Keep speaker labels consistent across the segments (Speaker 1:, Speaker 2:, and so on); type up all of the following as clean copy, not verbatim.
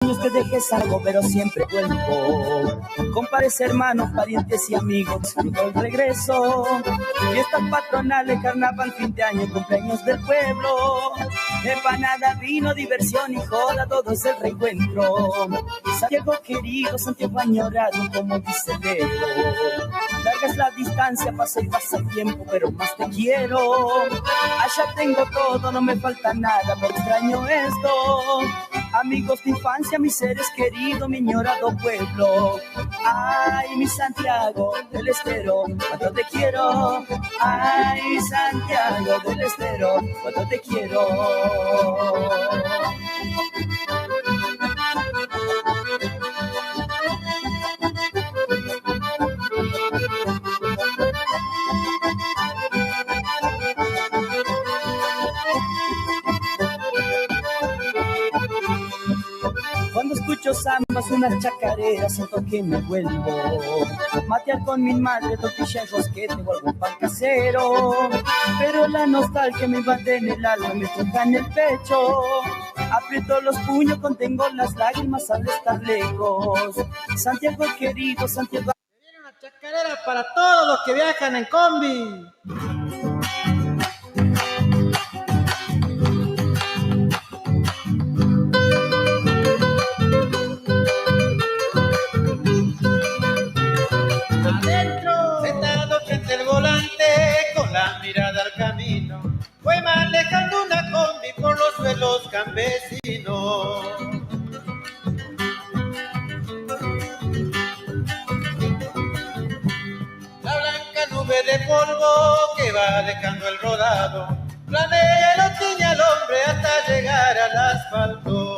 Speaker 1: años que dejé salgo, pero siempre vuelvo. Con pares, hermanos, parientes y amigos, disfruto el regreso. Fiestas patronales, carnaval, fin de año, cumpleaños del pueblo. Empanada, vino, diversión y joda, todo es el reencuentro. Santiago querido, Santiago añorado, como dice Leo. Larga es la distancia, pasa y pasa el tiempo, pero más te quiero. Allá tengo todo, no me falta nada, pero extraño esto. Amigos de infancia, mis seres queridos, mi añorado pueblo. Ay, mi Santiago del Estero, cuánto te quiero. Ay, mi Santiago del Estero, cuánto te quiero. Cuando escucho zambas, unas chacareras, siento que me vuelvo. Matear con mi madre, tortilla y rosquete o algún pan casero. Pero la nostalgia me invade en el alma, me toca en el pecho. Aprieto los puños, contengo las lágrimas al estar lejos. Santiago querido, Santiago.
Speaker 2: Viene una chacarera para todos los que viajan en combi. Sentado frente al volante, con la mirada al camino, voy manejando una combi por los suelos campesinos. La blanca nube de polvo que va dejando el rodado, planea y lo tiñe al hombre hasta llegar al asfalto.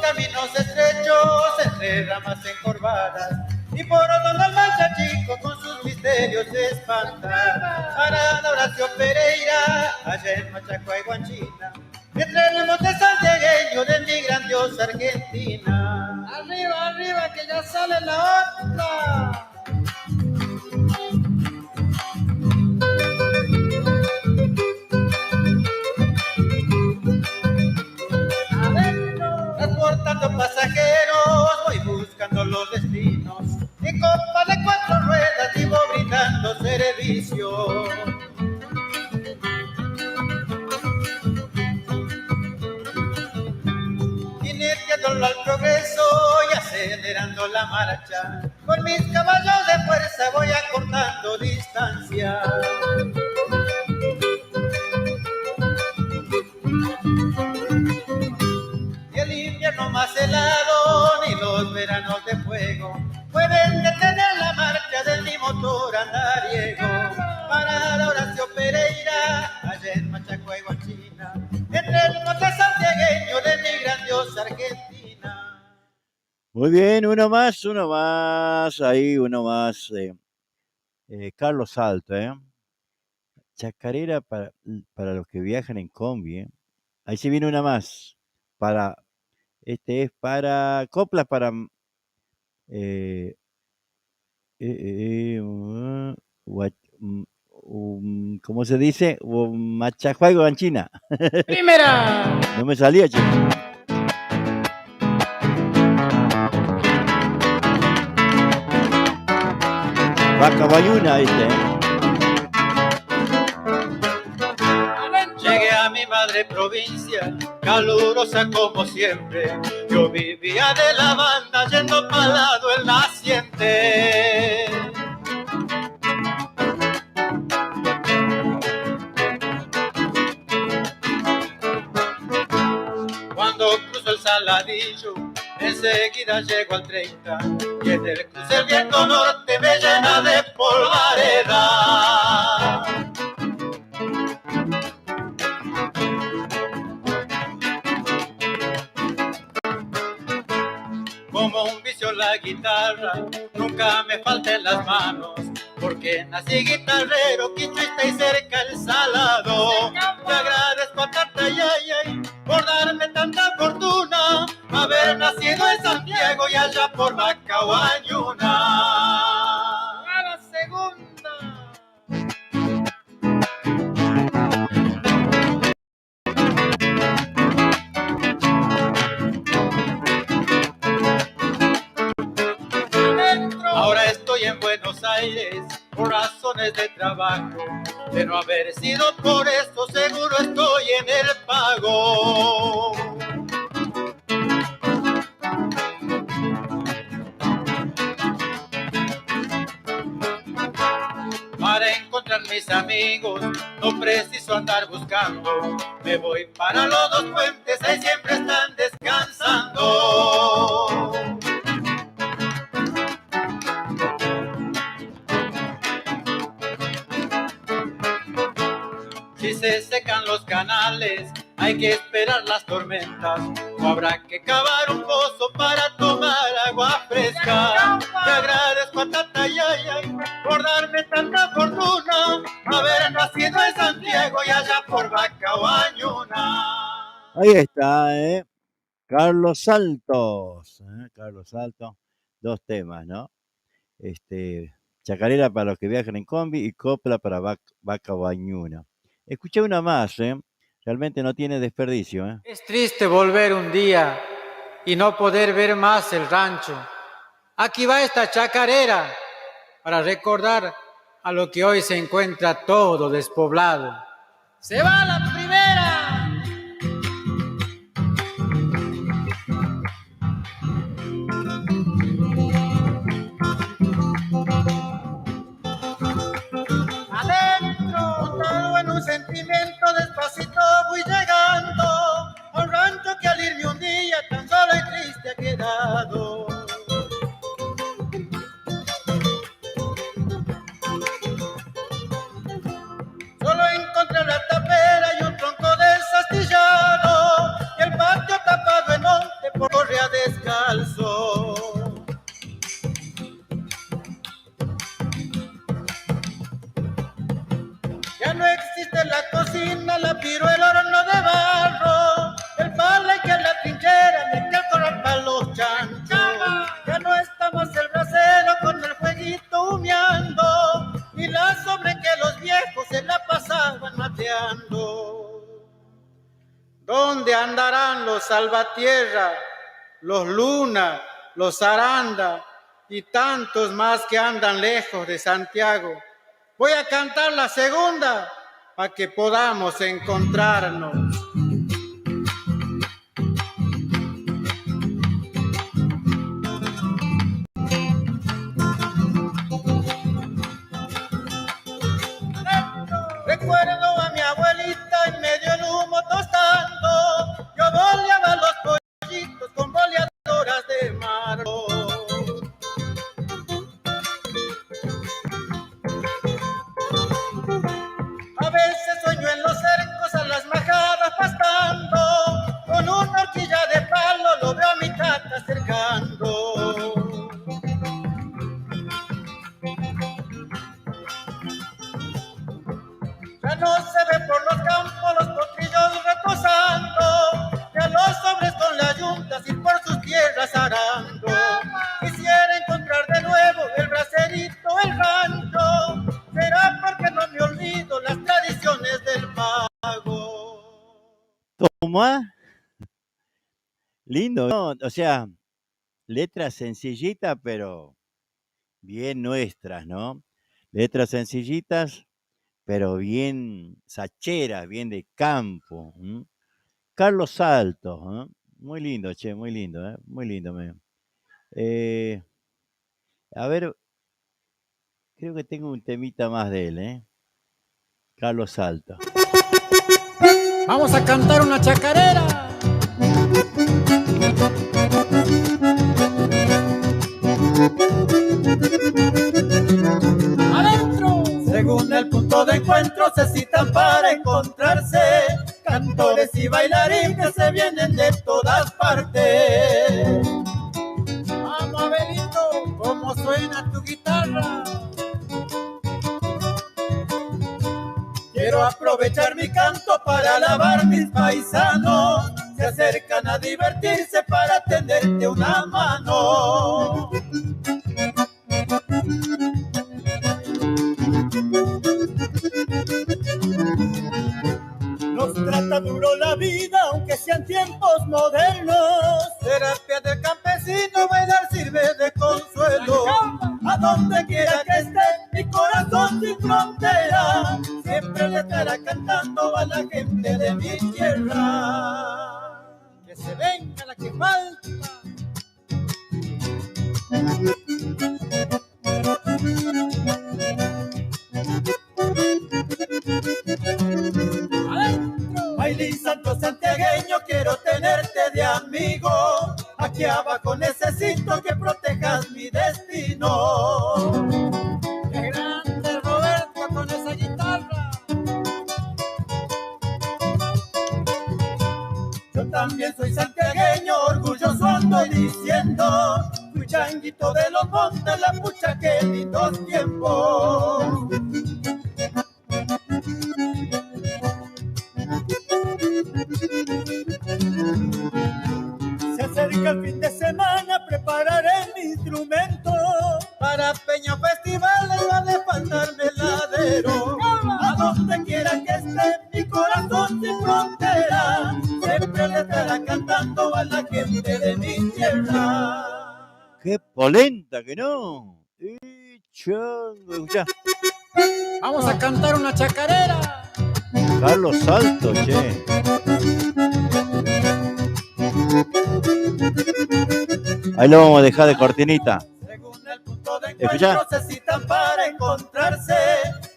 Speaker 2: Caminos estrechos, entre ramas encorvadas, y por donde el mancha chico con sus misterios se espanta. Arana Horacio Pereira, allá en Machacua y Huanchina, entre el monte santiagueño de mi grandiosa Argentina. Arriba, arriba, que ya sale la otra. Transportando pasajeros, voy buscando los destinos. Mi copa de 4 ruedas vivo brindando servicio. Iniciándolo al progreso y acelerando la marcha. Con mis caballos de fuerza voy acortando distancia. No más helado ni los veranos de fuego pueden detener la marcha de mi motor andariego. Para Horacio Pereira, allá en Machacua y Huanchina, entre el monte santiagueño de mi grandiosa Argentina.
Speaker 3: Muy bien, uno más, ahí uno más. Carlos Salto, Chacarera para los que viajan en combi, Ahí se viene una más. Este es para coplas para eh, ¿cómo se dice? Machajuego en China.
Speaker 2: Primera.
Speaker 3: No me salía, chico. Vaca Bayuna,
Speaker 2: Llegué a mi madre provincia, calurosa como siempre. Yo vivía de la banda yendo para lado el naciente. Cuando cruzo el Saladillo, enseguida llego al 30, y en el cruce el viento norte me llena de polvareda. Como un vicio la guitarra, nunca me falta en las manos, porque nací guitarrero, quichuista y cerca el Salado. Te agradezco a Tata Yayay por darme tanta fortuna, haber nacido en Santiago y allá por Macahuayuna. A la segunda. razones de trabajo. De no haber sido por esto, seguro estoy en el pago. Para encontrar mis amigos no preciso andar buscando. Me voy para los dos puentes, ahí siempre están descansando. Si se secan los canales, hay que esperar las tormentas, o habrá que cavar un pozo para tomar agua fresca. Te agradezco a Tata Yayay por darme tanta fortuna, haber nacido en Santiago y allá por Bacahuañuna.
Speaker 3: Ahí está, Carlos Saltos. Carlos Saltos, dos temas, ¿no? Chacarera para los que viajan en combi y copla para Bacahuañuna. Escuché una más, realmente no tiene desperdicio.
Speaker 4: Es triste volver un día y no poder ver más el rancho. Aquí va esta chacarera para recordar a lo que hoy se encuentra todo despoblado. ¡Se va la primera!
Speaker 2: Sentimiento despacito voy llegando a un rancho que al irme un día tan solo y triste ha quedado. Solo encontré una tapera y un tronco desastillado y el patio tapado en monte por correa descalzo. Ya no existe la cocina, la piro, el horno de barro, el palo que en la trinchera me queda correr para los chanchos. Ya no está más el brasero con el fueguito humeando, y la sobre que los viejos se la pasaban mateando. ¿Dónde andarán los Salvatierra, los Luna, los Aranda y tantos más que andan lejos de Santiago? Voy a cantar la segunda para que podamos encontrarnos. Recuerdo a mi abuelita en medio del humo tostando. Yo boleaba los pollitos con boleadoras de mármol. A veces sueño en los cercos a las majadas pastando, con una horquilla de palo lo veo a mi tata acercando. Ya no se ve por los campos los potrillos reposando, ya los hombres con las yuntas y por sus tierras arando. Quisiera encontrar de nuevo el bracerito, el rancho, será porque no me olvido las tradiciones del pago.
Speaker 3: ¿Toma? Lindo, ¿no? O sea, letras sencillitas, pero bien nuestras, ¿no? Letras sencillitas, pero bien sacheras, bien de campo. Carlos Saltos, muy lindo, che, muy lindo, muy lindo. A ver, creo que tengo un temita más de él, Carlos Saltos.
Speaker 4: Vamos a cantar una chacarera. ¡Adentro!
Speaker 2: Según el punto de encuentro se citan para encontrarse, cantores y bailarines se vienen de todas partes.
Speaker 4: Vamos, Abelito, ¿cómo suena tu guitarra?
Speaker 2: Quiero aprovechar mi canto para alabar mis paisanos, se acercan a divertirse para tenderte una mano. Nos trata duro la vida, aunque sean tiempos modernos. Terapia del campesino, bailar sirve de consuelo. A donde quiera que esté, mi corazón corazón sin frontera siempre le estará cantando a la gente de mi tierra. Que se venga la que falta. Bailín santo santiagueño, quiero tenerte de amigo. Aquí abajo necesito que protejas mi destino. ¡Qué grande Roberto con esa guitarra! Yo también soy santiagueño, orgulloso ando diciendo. Fui changuito de los montes, la pucha, qué lindos tiempos. Se acerca el fin de semana, prepararé mi instrumento. Para Peña Festival le va a faltarme el ladero. A donde quiera que esté, mi corazón sin frontera siempre le estará cantando a la gente de mi tierra.
Speaker 3: ¡Qué polenta que no! Chango, escuchá.
Speaker 4: Vamos a cantar una chacarera.
Speaker 3: Carlos Salto, che. Ahí lo vamos a dejar de cortinita.
Speaker 2: Según el punto de encuentro se citan para encontrarse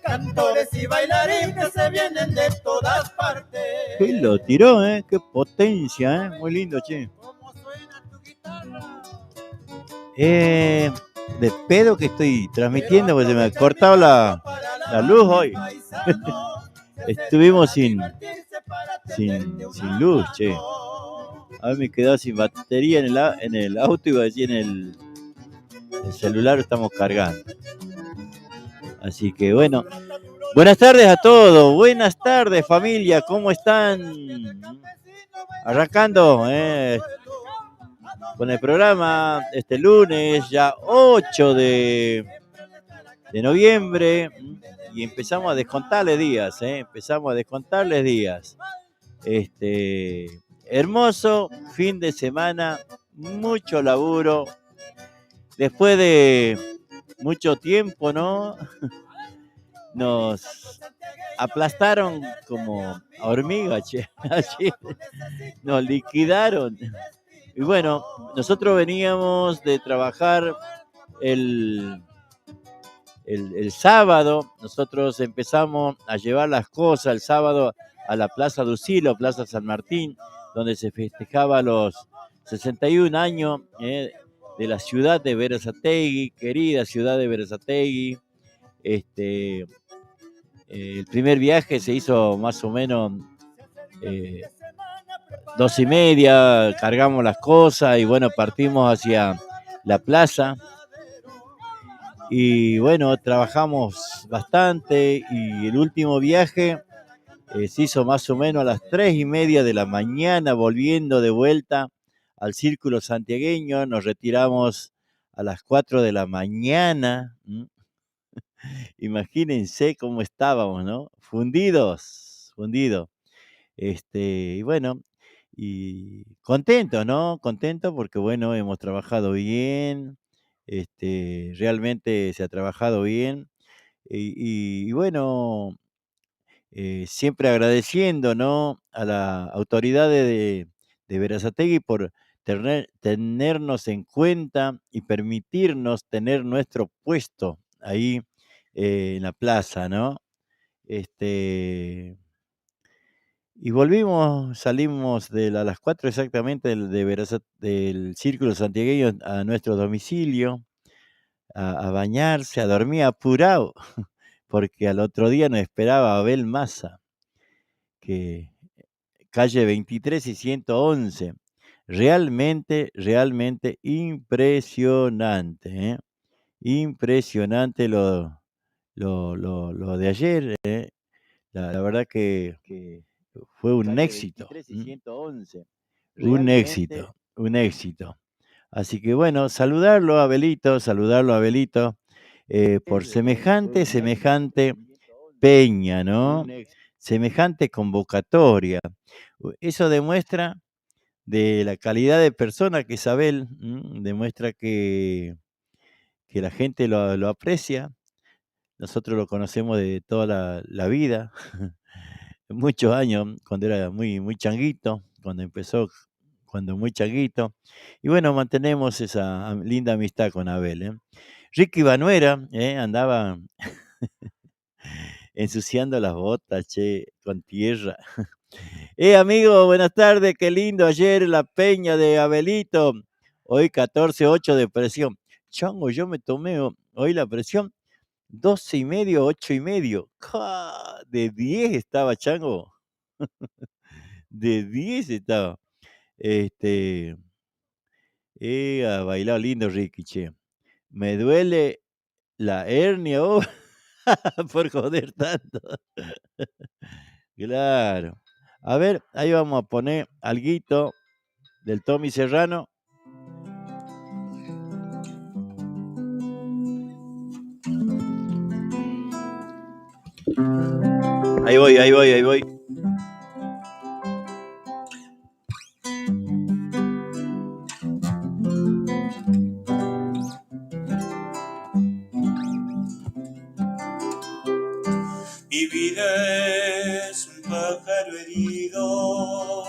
Speaker 2: cantores y bailarines que se vienen de todas partes.
Speaker 3: ¿Qué lo tiró, Qué potencia, Muy lindo, che.
Speaker 2: ¿Cómo suena tu guitarra?
Speaker 3: De pedo que estoy transmitiendo porque se me ha cortado la luz hoy. Estuvimos sin luz, che. A ver, me quedó sin batería en el auto, iba a decir, en el celular estamos cargando. Así que bueno, buenas tardes a todos, buenas tardes familia, ¿cómo están? Arrancando con el programa este lunes, ya 8 de noviembre, y empezamos a descontarles días, Hermoso fin de semana, mucho laburo, después de mucho tiempo, ¿no? Nos aplastaron como hormigas, che. Así, nos liquidaron. Y bueno, nosotros veníamos de trabajar el sábado, nosotros empezamos a llevar las cosas el sábado a la Plaza Ducilo, Plaza San Martín, donde se festejaba los 61 años de la ciudad de Berazategui, querida ciudad de Berazategui. El primer viaje se hizo más o menos 2:30, cargamos las cosas y bueno, partimos hacia la plaza. Y bueno, trabajamos bastante y el último viaje se hizo más o menos a las 3:30 de la mañana, volviendo de vuelta al Círculo Santiagueño. Nos retiramos a las 4 de la mañana. Imagínense cómo estábamos, ¿no? Fundidos. Y bueno, y contento, ¿no? Contento porque, bueno, hemos trabajado bien, realmente se ha trabajado bien. Y bueno, siempre agradeciendo, ¿no? A las autoridades de Berazategui por tenernos en cuenta y permitirnos tener nuestro puesto ahí en la plaza, ¿no? Y salimos a las 4 exactamente del Círculo Santiagueño a nuestro domicilio, a bañarse, a dormir apurado, porque al otro día nos esperaba Abel Massa, que calle 23 y 111. Realmente impresionante, ¿eh? Impresionante lo de ayer, ¿eh? La verdad que fue un éxito. Un éxito. Así que bueno, saludarlo a Abelito, por semejante peña, ¿no? Semejante convocatoria. Eso demuestra de la calidad de persona que es Abel, demuestra que la gente lo aprecia, nosotros lo conocemos de toda la vida, muchos años, cuando era muy changuito, cuando muy changuito. Y bueno, mantenemos esa linda amistad con Abel, ¿eh? Ricky Banuera, andaba ensuciando las botas, che, con tierra. Amigo, buenas tardes, qué lindo ayer la peña de Abelito. Hoy 14,8 de presión. Chango, yo me tomé hoy la presión 12,5, 8,5. ¡Ja! De 10 estaba, Chango. De 10 estaba. Ha bailado lindo Ricky, che. Me duele la hernia, oh, por joder tanto. Claro. A ver, ahí vamos a poner alguito del Tommy Serrano. Ahí voy.
Speaker 2: Mi vida es un pájaro herido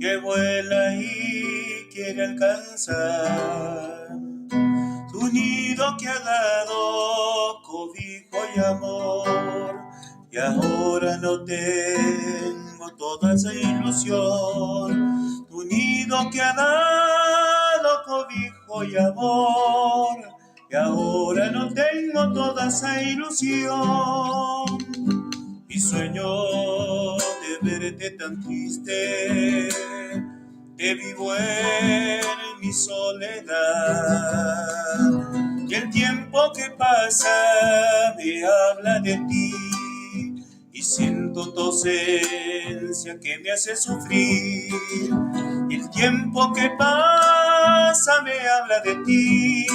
Speaker 2: que vuela y quiere alcanzar tu nido que ha dado cobijo y amor, y ahora no tengo toda esa ilusión. Tu nido que ha dado cobijo y amor, y ahora no tengo toda esa ilusión. Mi sueño de verte tan triste, te vivo en mi soledad, y el tiempo que pasa me habla de ti, y siento tu ausencia que me hace sufrir. Y el tiempo que pasa me habla de ti,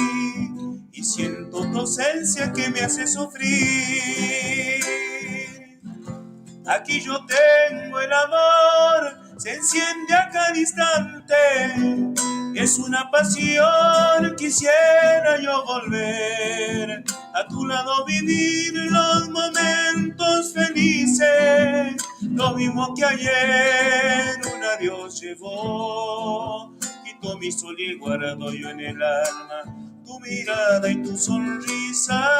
Speaker 2: y siento tu ausencia que me hace sufrir. Aquí yo tengo el amor, se enciende a cada instante, es una pasión, quisiera yo volver a tu lado, vivir los momentos felices, lo mismo que ayer un adiós llevó, quitó mi sol y guardo yo en el alma tu mirada y tu sonrisa.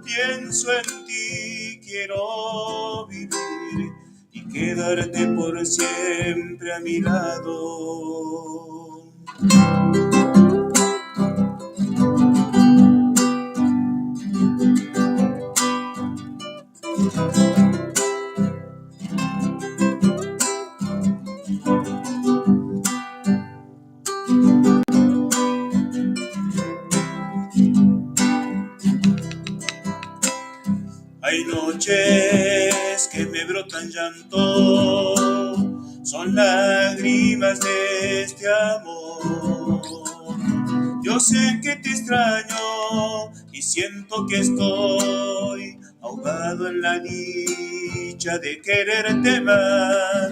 Speaker 2: Pienso en ti, quiero vivir y quedarte por siempre a mi lado. Hay noches que me brotan llanto, son lágrimas de este amor. Yo sé que te extraño y siento que estoy ahogado en la dicha de quererte más.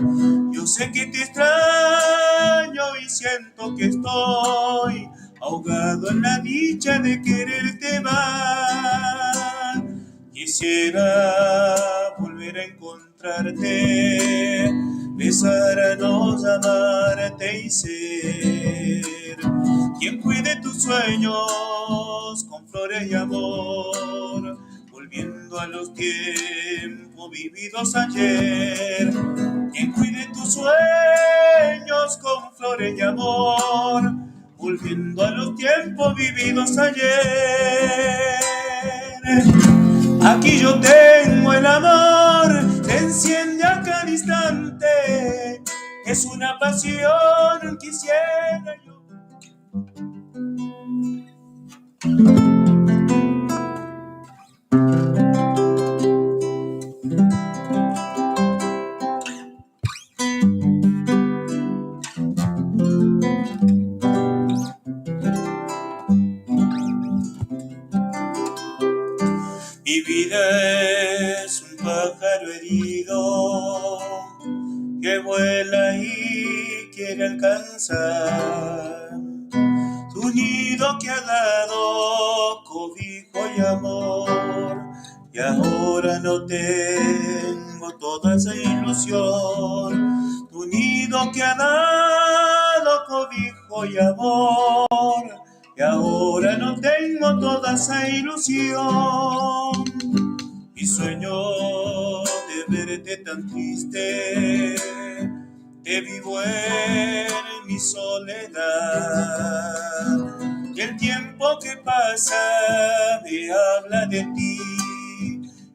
Speaker 2: Yo sé que te extraño y siento que estoy ahogado en la dicha de quererte más. Quisiera volver a encontrarte, besarnos, amarte y ser quien cuide tus sueños con flores y amor, volviendo a los tiempos vividos ayer. Quien cuide tus sueños con flores y amor, volviendo a los tiempos vividos ayer. Aquí yo tengo el amor, te enciende a cada instante, es una pasión, quisiera yo. Mi vida es un pájaro herido que vuela y quiere alcanzar tu nido que ha dado cobijo y amor, y ahora no tengo toda esa ilusión. Tu nido que ha dado cobijo y amor, y ahora no tengo toda esa ilusión. Y sueño de verte tan triste, que vivo en mi soledad. Y el tiempo que pasa me habla de ti,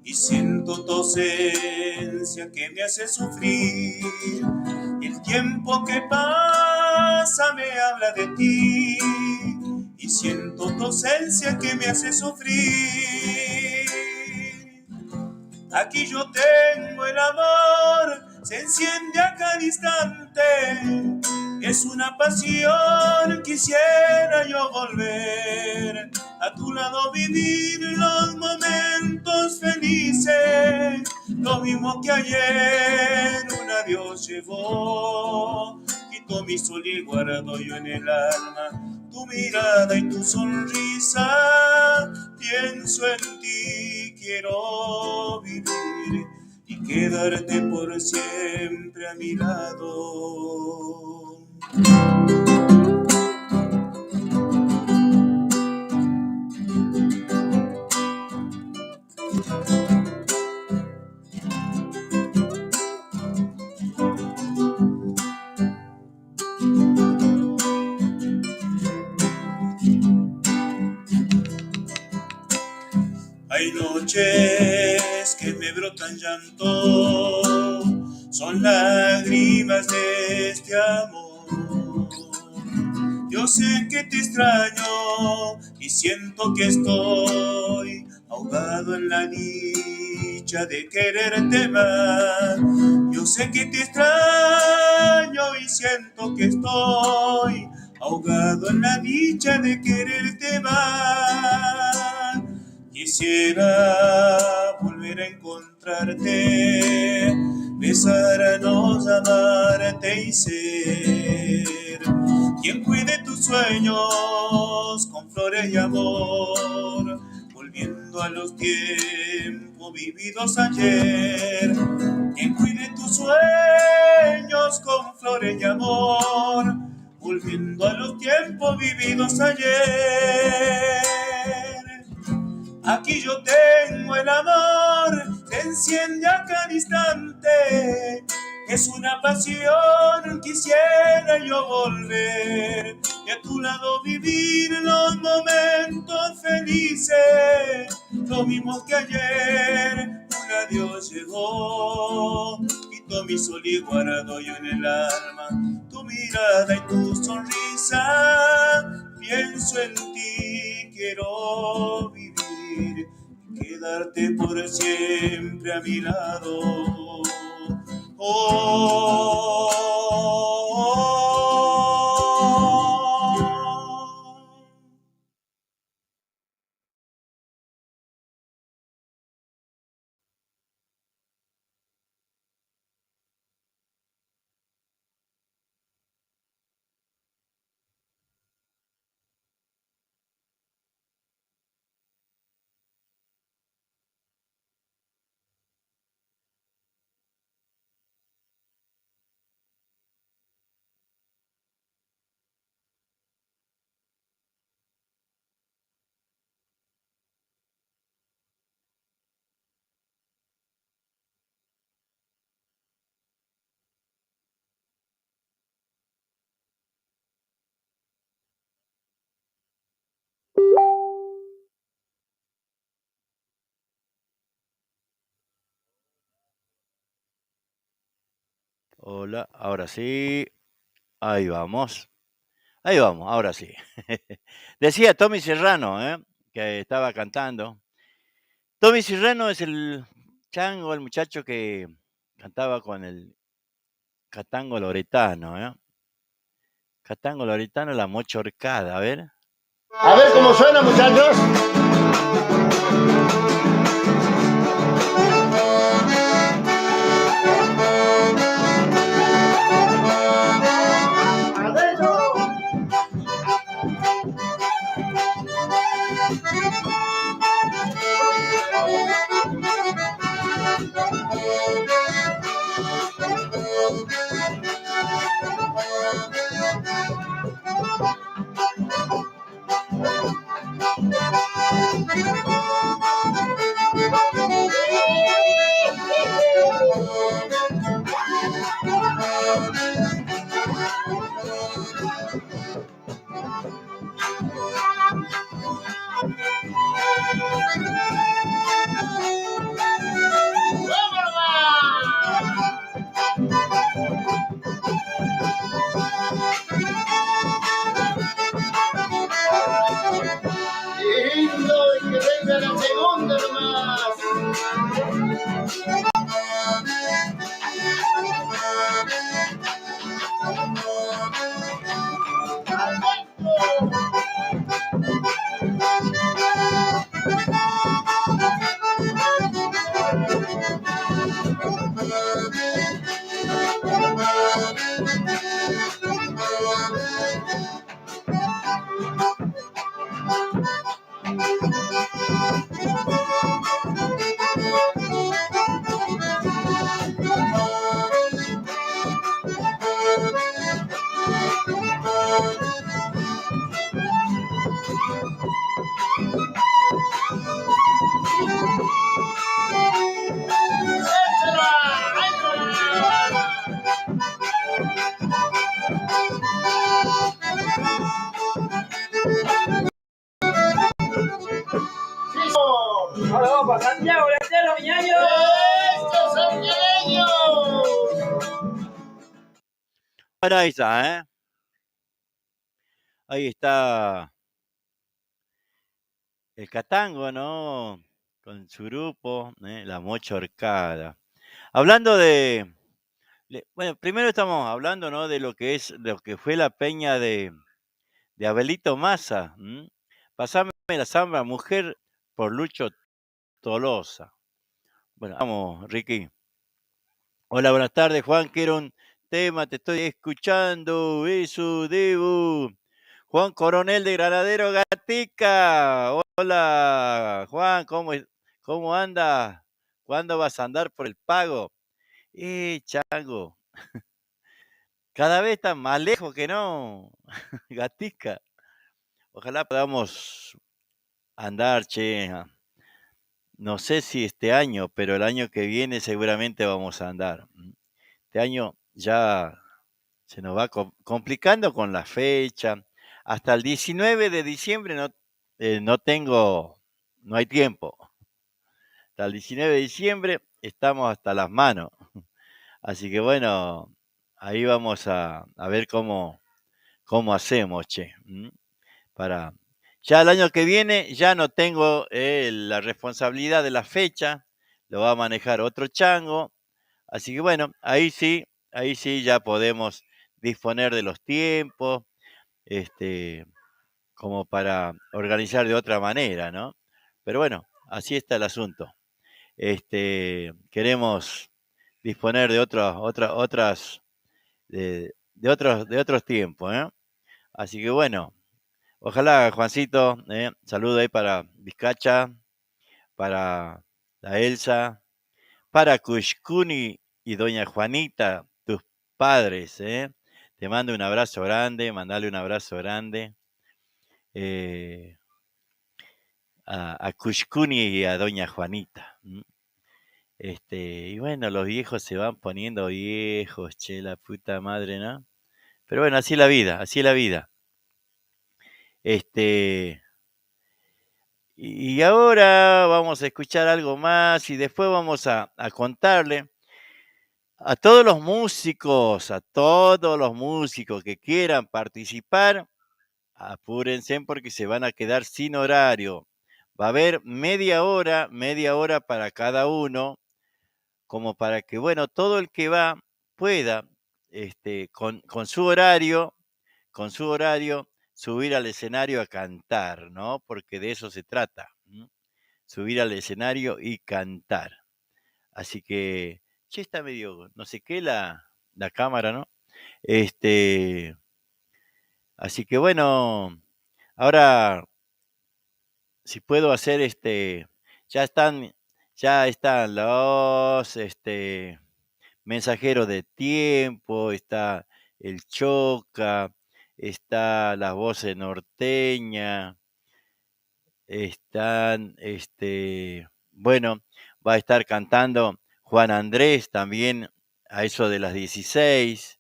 Speaker 2: y siento tu ausencia que me hace sufrir. Y el tiempo que pasa me habla de ti, y siento tu ausencia que me hace sufrir. Aquí yo tengo el amor, se enciende a cada instante. Es una pasión, quisiera yo volver a tu lado, vivir los momentos felices. Lo mismo que ayer un adiós llevó, quitó mi sol y guardo yo en el alma tu mirada y tu sonrisa. Pienso en ti, quiero vivir y quedarte por siempre a mi lado. Hay noches que me brotan llanto, son lágrimas de este amor. Yo sé que te extraño y siento que estoy ahogado en la dicha de quererte más. Yo sé que te extraño y siento que estoy ahogado en la dicha de quererte más. Quisiera volver a encontrarte, besarnos, amarte y ser quien cuide tus sueños con flores y amor, volviendo a los tiempos vividos ayer. Quien cuide tus sueños con flores y amor, volviendo a los tiempos vividos ayer. Aquí yo tengo el amor, se enciende a cada instante. Es una pasión, quisiera yo volver y a tu lado vivir los momentos felices. Lo mismo que ayer, un adiós llegó, quitó mi sol y guardo yo en el alma tu mirada y tu sonrisa. Pienso en ti, quiero vivir y quedarte por siempre a mi lado. Oh,
Speaker 3: Hola, ahora sí. Ahí vamos. Ahí vamos, ahora sí. Decía Tommy Serrano, que estaba cantando. Tommy Serrano es el chango, el muchacho que cantaba con el Catango Loretano, Catango Loretano, la mocha horcada, a ver.
Speaker 5: A ver cómo suena, muchachos.
Speaker 1: Ahora vamos para Santiago, Letero, Miñaño.
Speaker 5: ¡Estos santiagueños!
Speaker 3: Bueno, ahí está, ¿eh? Ahí está el Catango, ¿no? Con su grupo, La Mocha Horcada. Hablando bueno, primero estamos hablando, ¿no? De lo que es, lo que fue la peña de Abelito Massa. Pasame la samba, mujer, por Lucho Tolosa. Bueno, vamos, Ricky. Hola, buenas tardes, Juan. Quiero un tema, te estoy escuchando. Eso, Debo. Juan Coronel de Granadero Gatica. Hola, Juan, ¿cómo andas? ¿Cuándo vas a andar por el pago? Chango, cada vez está más lejos que no, Gatica. Ojalá podamos andar, che. No sé si este año, pero el año que viene seguramente vamos a andar. Este año ya se nos va complicando con la fecha. Hasta el 19 de diciembre no hay tiempo. Hasta el 19 de diciembre estamos hasta las manos. Así que bueno, ahí vamos a ver cómo hacemos, che. Para Ya el año que viene ya no tengo la responsabilidad de la fecha, lo va a manejar otro chango. Así que bueno, ahí sí ya podemos disponer de los tiempos, como para organizar de otra manera, ¿no? Pero bueno, así está el asunto. Queremos disponer de otros tiempos, ¿eh? Así que bueno, ojalá, Juancito, saludo ahí para Vizcacha, para la Elsa, para Cushcuni y doña Juanita, tus padres, ¿eh? Te mando un abrazo grande, mandale un abrazo grande a Cushcuni y a doña Juanita. Y bueno, los viejos se van poniendo viejos, che, la puta madre, ¿no? Pero bueno, así es la vida, así es la vida. Y ahora vamos a escuchar algo más y después vamos a contarle a todos los músicos que quieran participar, apúrense porque se van a quedar sin horario. Va a haber media hora para cada uno, como para que, bueno, todo el que va pueda, con su horario, subir al escenario a cantar, ¿no? Porque de eso se trata, subir al escenario y cantar. Así que, che, está medio, no sé qué, la cámara, ¿no? Así que bueno, ahora si puedo hacer ya están, ya están los mensajeros de tiempo, está el Choca, está las voces norteñas, están, bueno, va a estar cantando Juan Andrés también a eso de las 16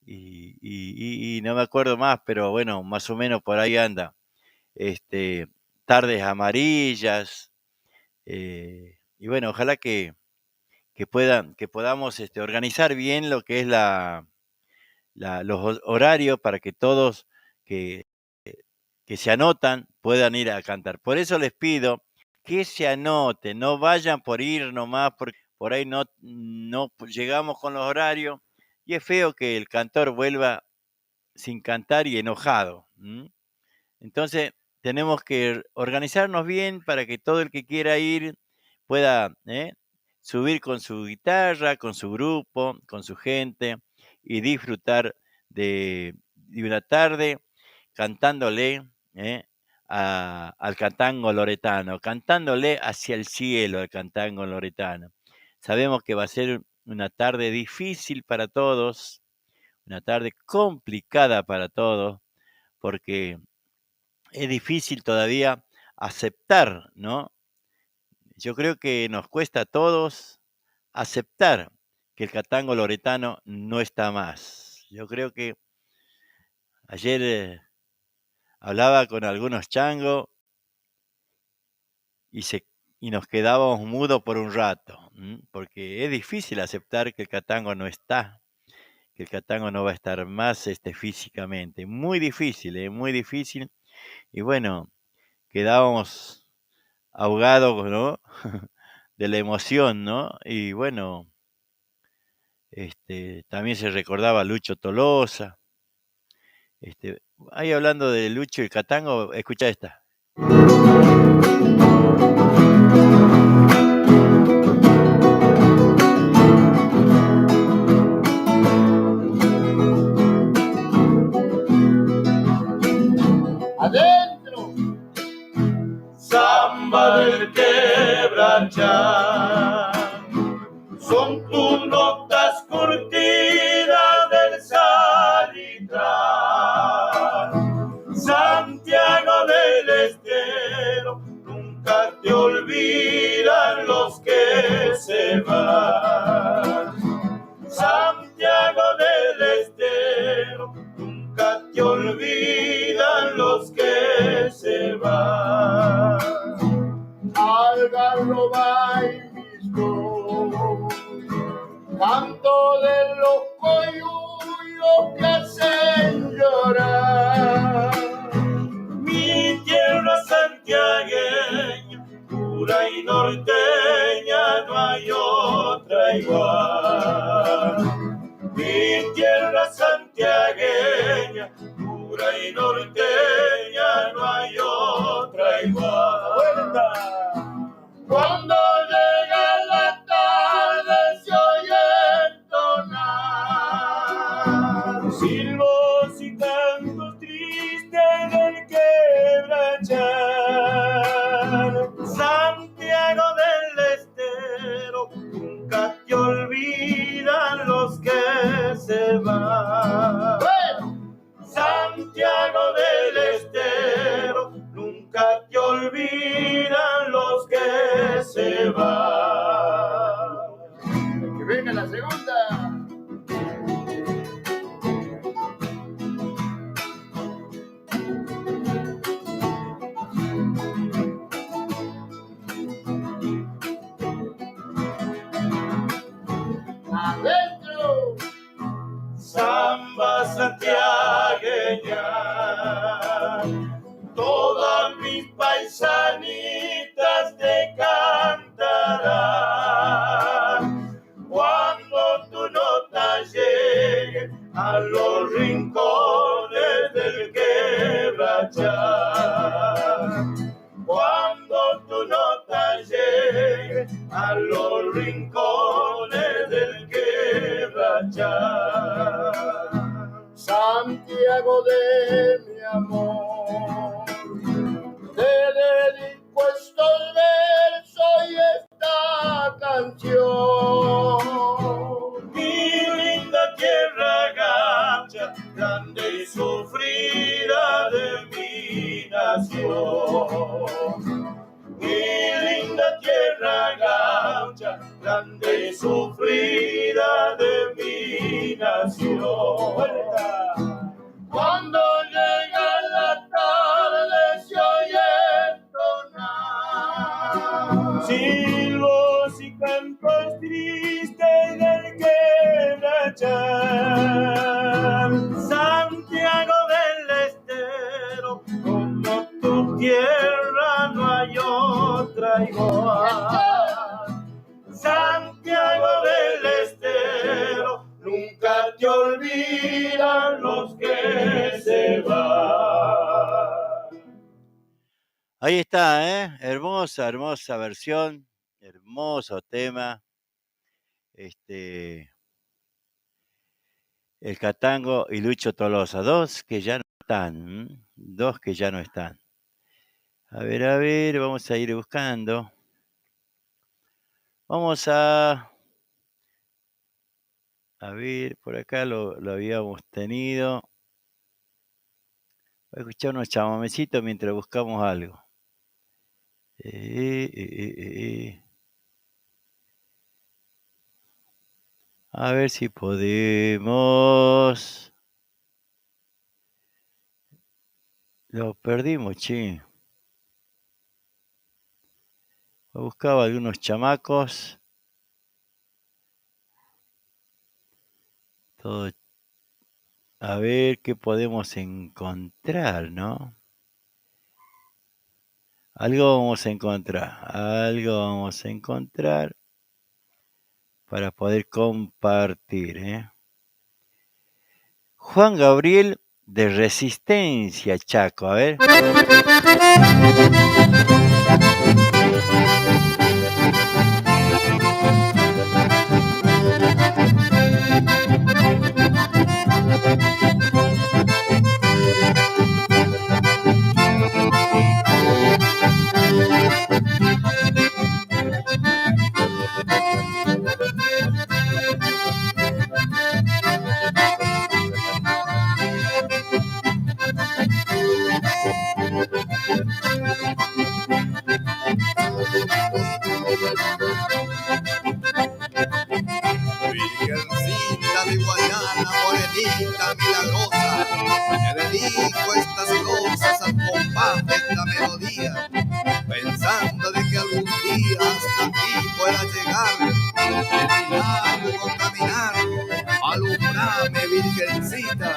Speaker 3: y no me acuerdo más, pero bueno, más o menos por ahí anda. Tardes amarillas, y bueno, ojalá que podamos organizar bien lo que es los horarios para que todos que, que se anotan puedan ir a cantar. Por eso les pido que se anoten, no vayan por ir nomás, porque por ahí no llegamos con los horarios y es feo que el cantor vuelva sin cantar y enojado. Entonces, tenemos que organizarnos bien para que todo el que quiera ir pueda subir con su guitarra, con su grupo, con su gente y disfrutar de una tarde cantándole al cantango loretano, cantándole hacia el cielo al cantango loretano. Sabemos que va a ser una tarde difícil para todos, una tarde complicada para todos, porque es difícil todavía aceptar, ¿no? Yo creo que nos cuesta a todos aceptar que el catango loretano no está más. Yo creo que ayer hablaba con algunos changos y, y nos quedábamos mudos por un rato, porque es difícil aceptar que el catango no está, que el catango no va a estar más físicamente. Muy difícil, muy difícil. Y bueno, quedábamos ahogados, ¿no? De la emoción, ¿no? Y bueno, también se recordaba a Lucho Tolosa. Ahí hablando de Lucho y Catango, escucha esta.
Speaker 5: Adentro.
Speaker 2: Samba del quebrachán, son tus notas curtidas del salitral. Santiago del Estero, nunca te olvidan los que se van. Santiago del Estero, nunca te olvidan los que se van.
Speaker 5: Algarroba y Visco, canto de los coyuyos que hacen llorar.
Speaker 2: Mi tierra santiagueña, pura y norteña, no hay otra igual. Mi tierra santiagueña, pura y norteña, no hay otra igual.
Speaker 5: Cuando llega la tarde se oye entonar
Speaker 2: silbos y cantos tristes del quebrachar. Santiago del Estero, nunca te olvidan los que se van. Santiago del Estero, nunca te olvidan los que se van.
Speaker 5: Que venga la segunda. Adentro.
Speaker 2: Samba santiagueña, todas mis paisanitas te cantarán. Cuando tu nota llegue a los rincones del quebrachar. Cuando tu nota llegue a los rincones del quebrachar.
Speaker 5: Santiago de mi amor, te dedico estos versos y esta canción.
Speaker 2: Mi linda tierra gacha, grande y sufrida de mi nación. Mi linda tierra gaucha, grande y sufrida de mi nación.
Speaker 5: Cuando llega la tarde se oye entonar
Speaker 2: silbos y cantos tristes del quebrachar. Santiago del Estero, como tu tierra no hay otra igual. Santiago del Estero, nunca te olvidan los que se van.
Speaker 3: Ahí está, hermosa, hermosa versión, hermoso tema. El Catango y Lucho Tolosa, dos que ya no están, dos que ya no están. A ver, vamos a ir buscando. Vamos a ver, por acá lo habíamos tenido. Voy a escuchar unos chamamecitos mientras buscamos algo. A ver si podemos. Lo perdimos, che. Buscaba algunos chamacos. Todo. A ver qué podemos encontrar, ¿no? Algo vamos a encontrar para poder compartir, ¿eh? Juan Gabriel de Resistencia, Chaco, a ver.
Speaker 6: Virgencita de Guayana, morenita milagrosa, te dedico estas rosas al compás de esta melodía, pensando de que algún día hasta aquí pueda llegar, en mi largo caminar, alumbrame, Virgencita,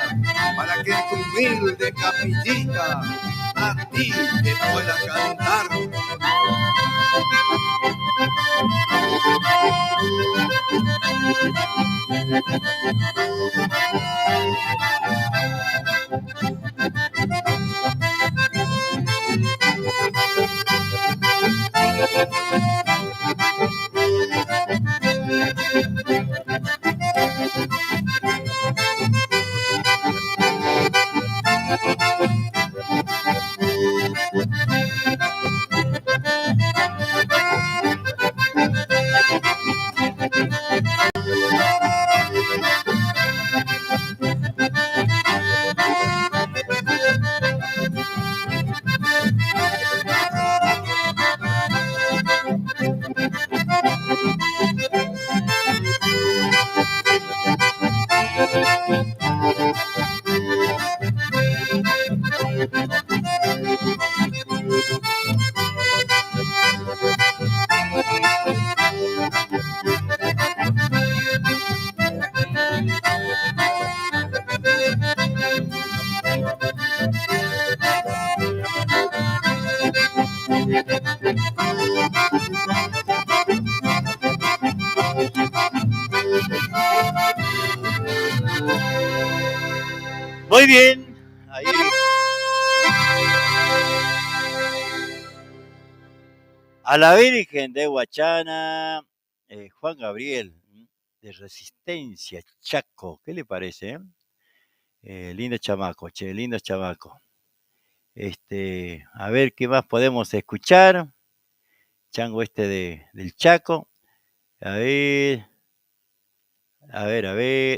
Speaker 6: para que en tu humilde capillita a ti te pueda cantar.
Speaker 3: Muy bien, ahí. A la Virgen de Huachana, Juan Gabriel, de Resistencia, Chaco, ¿qué le parece? Lindo chamaco, che, lindo chamaco. A ver qué más podemos escuchar. Chango del Chaco. A ver,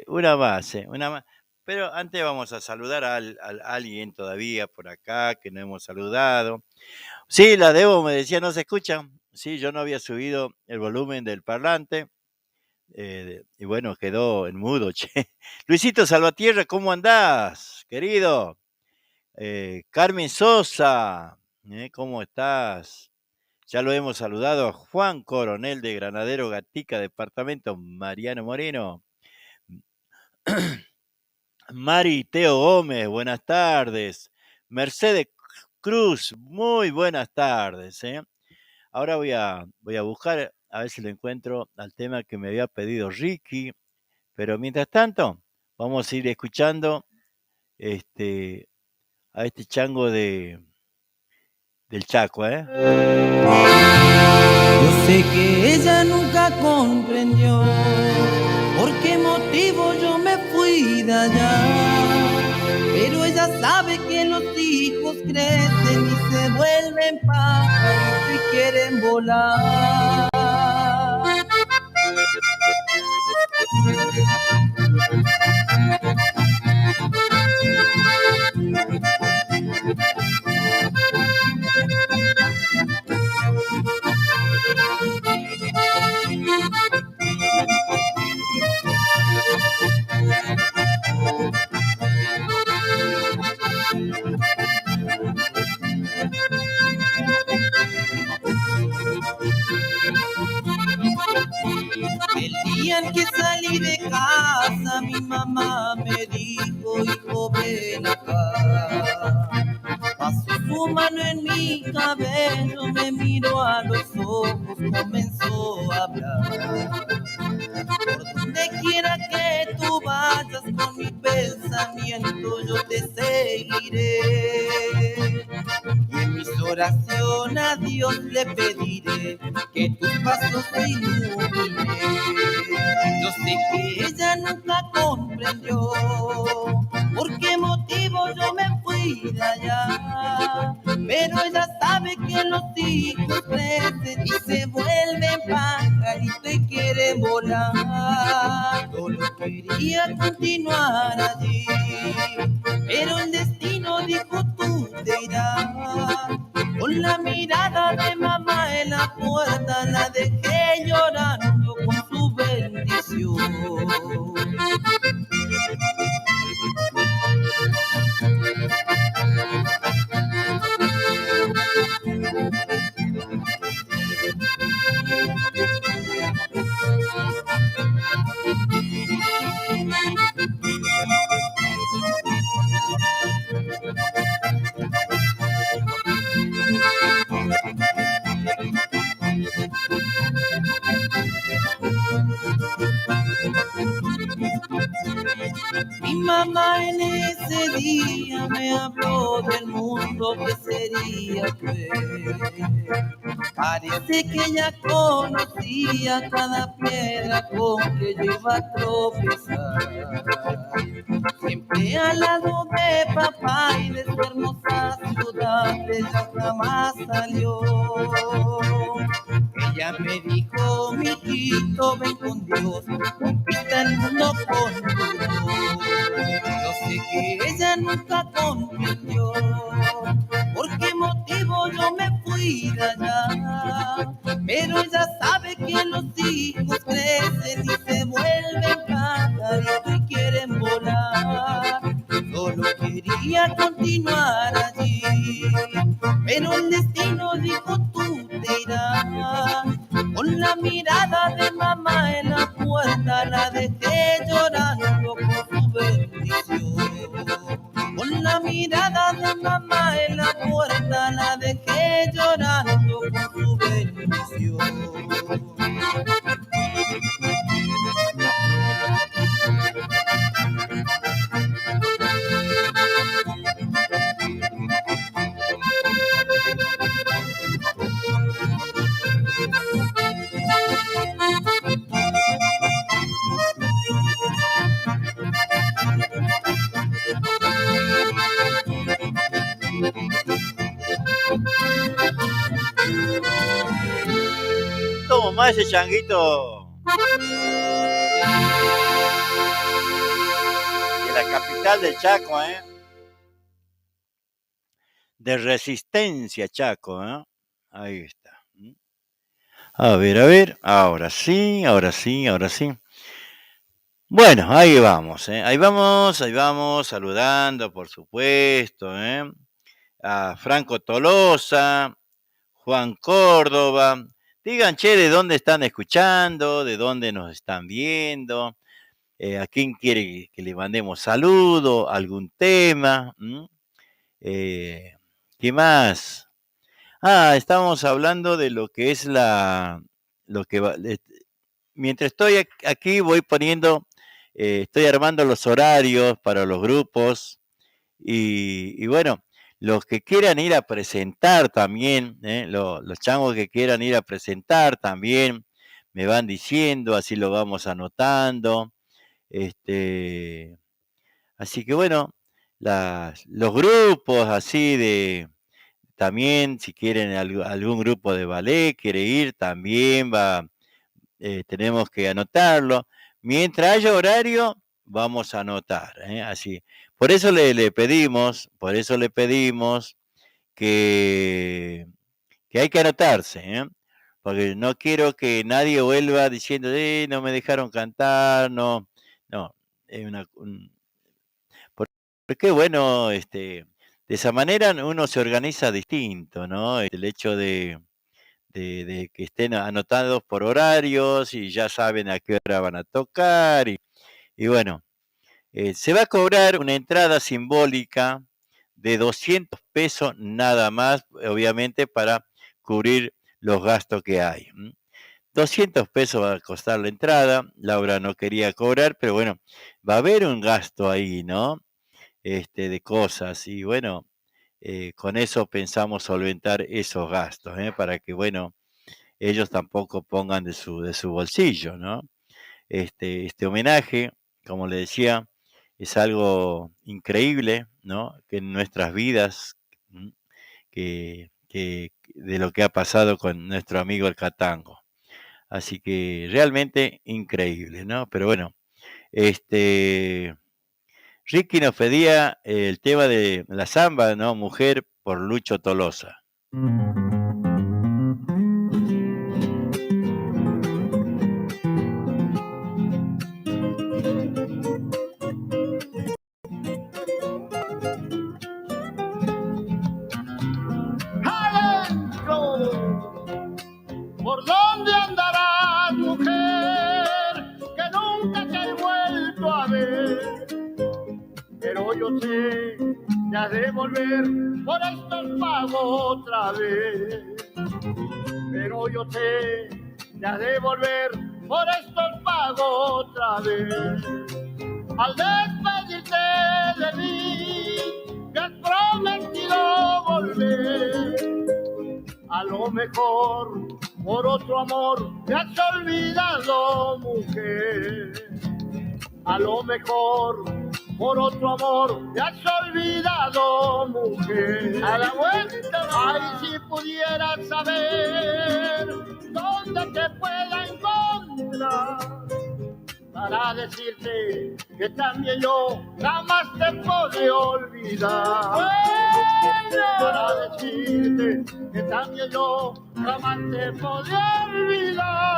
Speaker 3: una más, una más. Pero antes vamos a saludar a alguien todavía por acá que no hemos saludado. Sí, la Debo me decía, no se escucha. Sí, yo no había subido el volumen del parlante. Y bueno, quedó en mudo, che. Luisito Salvatierra, ¿cómo andás, querido? Carmen Sosa, ¿cómo estás? Ya lo hemos saludado a Juan Coronel de Granadero Gatica, departamento Mariano Moreno. Mari Teo Gómez, buenas tardes. Mercedes Cruz, muy buenas tardes. Ahora voy a buscar, a ver si lo encuentro al tema que me había pedido Ricky. Pero mientras tanto, vamos a ir escuchando a este chango del Chaco,
Speaker 1: Yo sé que ella nunca comprendió
Speaker 7: motivo yo me fui de allá. Pero ella sabe que los hijos crecen y se vuelven pájaros y quieren volar. El día en que salí de casa, mi mamá me dijo, hijo, ven acá. Pasó su mano en mi cabello, me miró a los ojos, comenzó a hablar. Por donde quiera que tú vayas con mi pensamiento, yo te seguiré. Y en mis oraciones a Dios le pediré que tus pasos ilumine. Yo sé que ella nunca comprendió por qué motivo yo me fui de allá. Pero ella sabe que los hijos crecen y se vuelven pajaritos y quieren volar. Solo quería continuar allí, pero el destino dijo tú te irás. Con la mirada de mamá en la puerta la dejé llorando con su bendición. Mi mamá en ese día me habló del mundo que sería cruel. Parece que ella conocía cada piedra con que yo iba a tropezar. Siempre al lado de papá y de su hermosa ciudad, ella jamás salió. Ella me dijo, mijito, ven con Dios, conquista el mundo con tu voz. Yo sé que ella nunca comprendió por qué motivo yo me fui de allá. Pero ella sabe que los hijos crecen y se vuelven pajaritos y quieren volar. Solo quería continuar allí, pero el destino dijo tú te irás. Con la mirada de mamá en la puerta la dejé llorando por su bendición. Con la mirada de mamá en la puerta la dejé llorando por su bendición.
Speaker 3: Toma ese changuito de la capital del Chaco, de Resistencia Chaco, ahí está. A ver, ahora sí. Bueno, ahí vamos, ahí vamos, saludando, por supuesto, a Franco Tolosa, Juan Córdoba. Digan, che, de dónde están escuchando, de dónde nos están viendo, a quién quiere que le mandemos saludo, algún tema. ¿Qué más? Estamos hablando de lo que es mientras estoy aquí voy poniendo, estoy armando los horarios para los grupos y bueno, los que quieran ir a presentar también, los changos que quieran ir a presentar también, me van diciendo, así lo vamos anotando. Así que bueno, los grupos así de, también si quieren algún grupo de ballet quiere ir, también tenemos que anotarlo. Mientras haya horario, vamos a anotar, así. Por eso le pedimos que, que hay que anotarse, porque no quiero que nadie vuelva diciendo, no me dejaron cantar, no, es porque bueno, de esa manera uno se organiza distinto, ¿no? El hecho de que estén anotados por horarios y ya saben a qué hora van a tocar y bueno, se va a cobrar una entrada simbólica de 200 pesos nada más, obviamente para cubrir los gastos que hay. 200 pesos va a costar la entrada, Laura no quería cobrar, pero bueno, va a haber un gasto ahí, ¿no? De cosas y bueno, con eso pensamos solventar esos gastos, para que, bueno, ellos tampoco pongan de su bolsillo, ¿no? Este homenaje, como le decía, es algo increíble, ¿no? Que en nuestras vidas, que de lo que ha pasado con nuestro amigo el Catango. Así que realmente increíble, ¿no? Pero bueno, Ricky nos pedía el tema de la samba, ¿no? Mujer por Lucho Tolosa.
Speaker 5: ¿Por dónde andarás, mujer, que nunca te he vuelto a ver? Pero yo sé que has de volver por estos pagos otra vez. Pero yo sé que has de volver por estos pagos otra vez. Al despedirte de mí, me has prometido volver. A lo mejor por otro amor te has olvidado, mujer. A lo mejor por otro amor te has olvidado, mujer. A la vuelta, ay, si pudieras saber dónde te pueda encontrar, para decirte que también yo jamás te podré olvidar. Para decirte que también yo jamás te podré olvidar.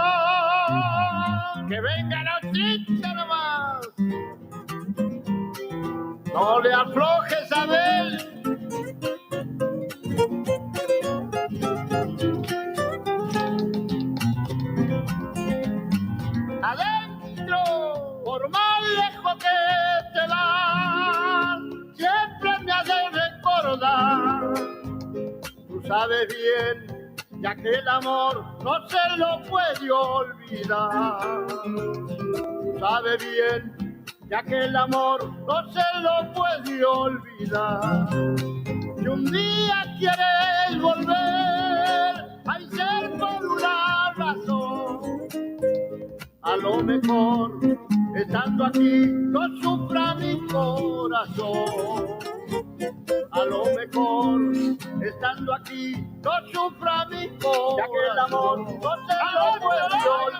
Speaker 5: Que venga la triste nomás, no le aflojes a ver. Adentro, por más lejos que te vas, siempre me has de recordar. Tú sabes bien, ya que el amor no se lo puede olvidar. Tú sabes bien, ya que el amor no se lo puede olvidar. Si un día quieres volver, hay ser por una razón. A lo mejor, estando aquí, no sufra mi corazón. A lo mejor, estando aquí, no sufra mi corazón. Ya que el amor no se lo puede,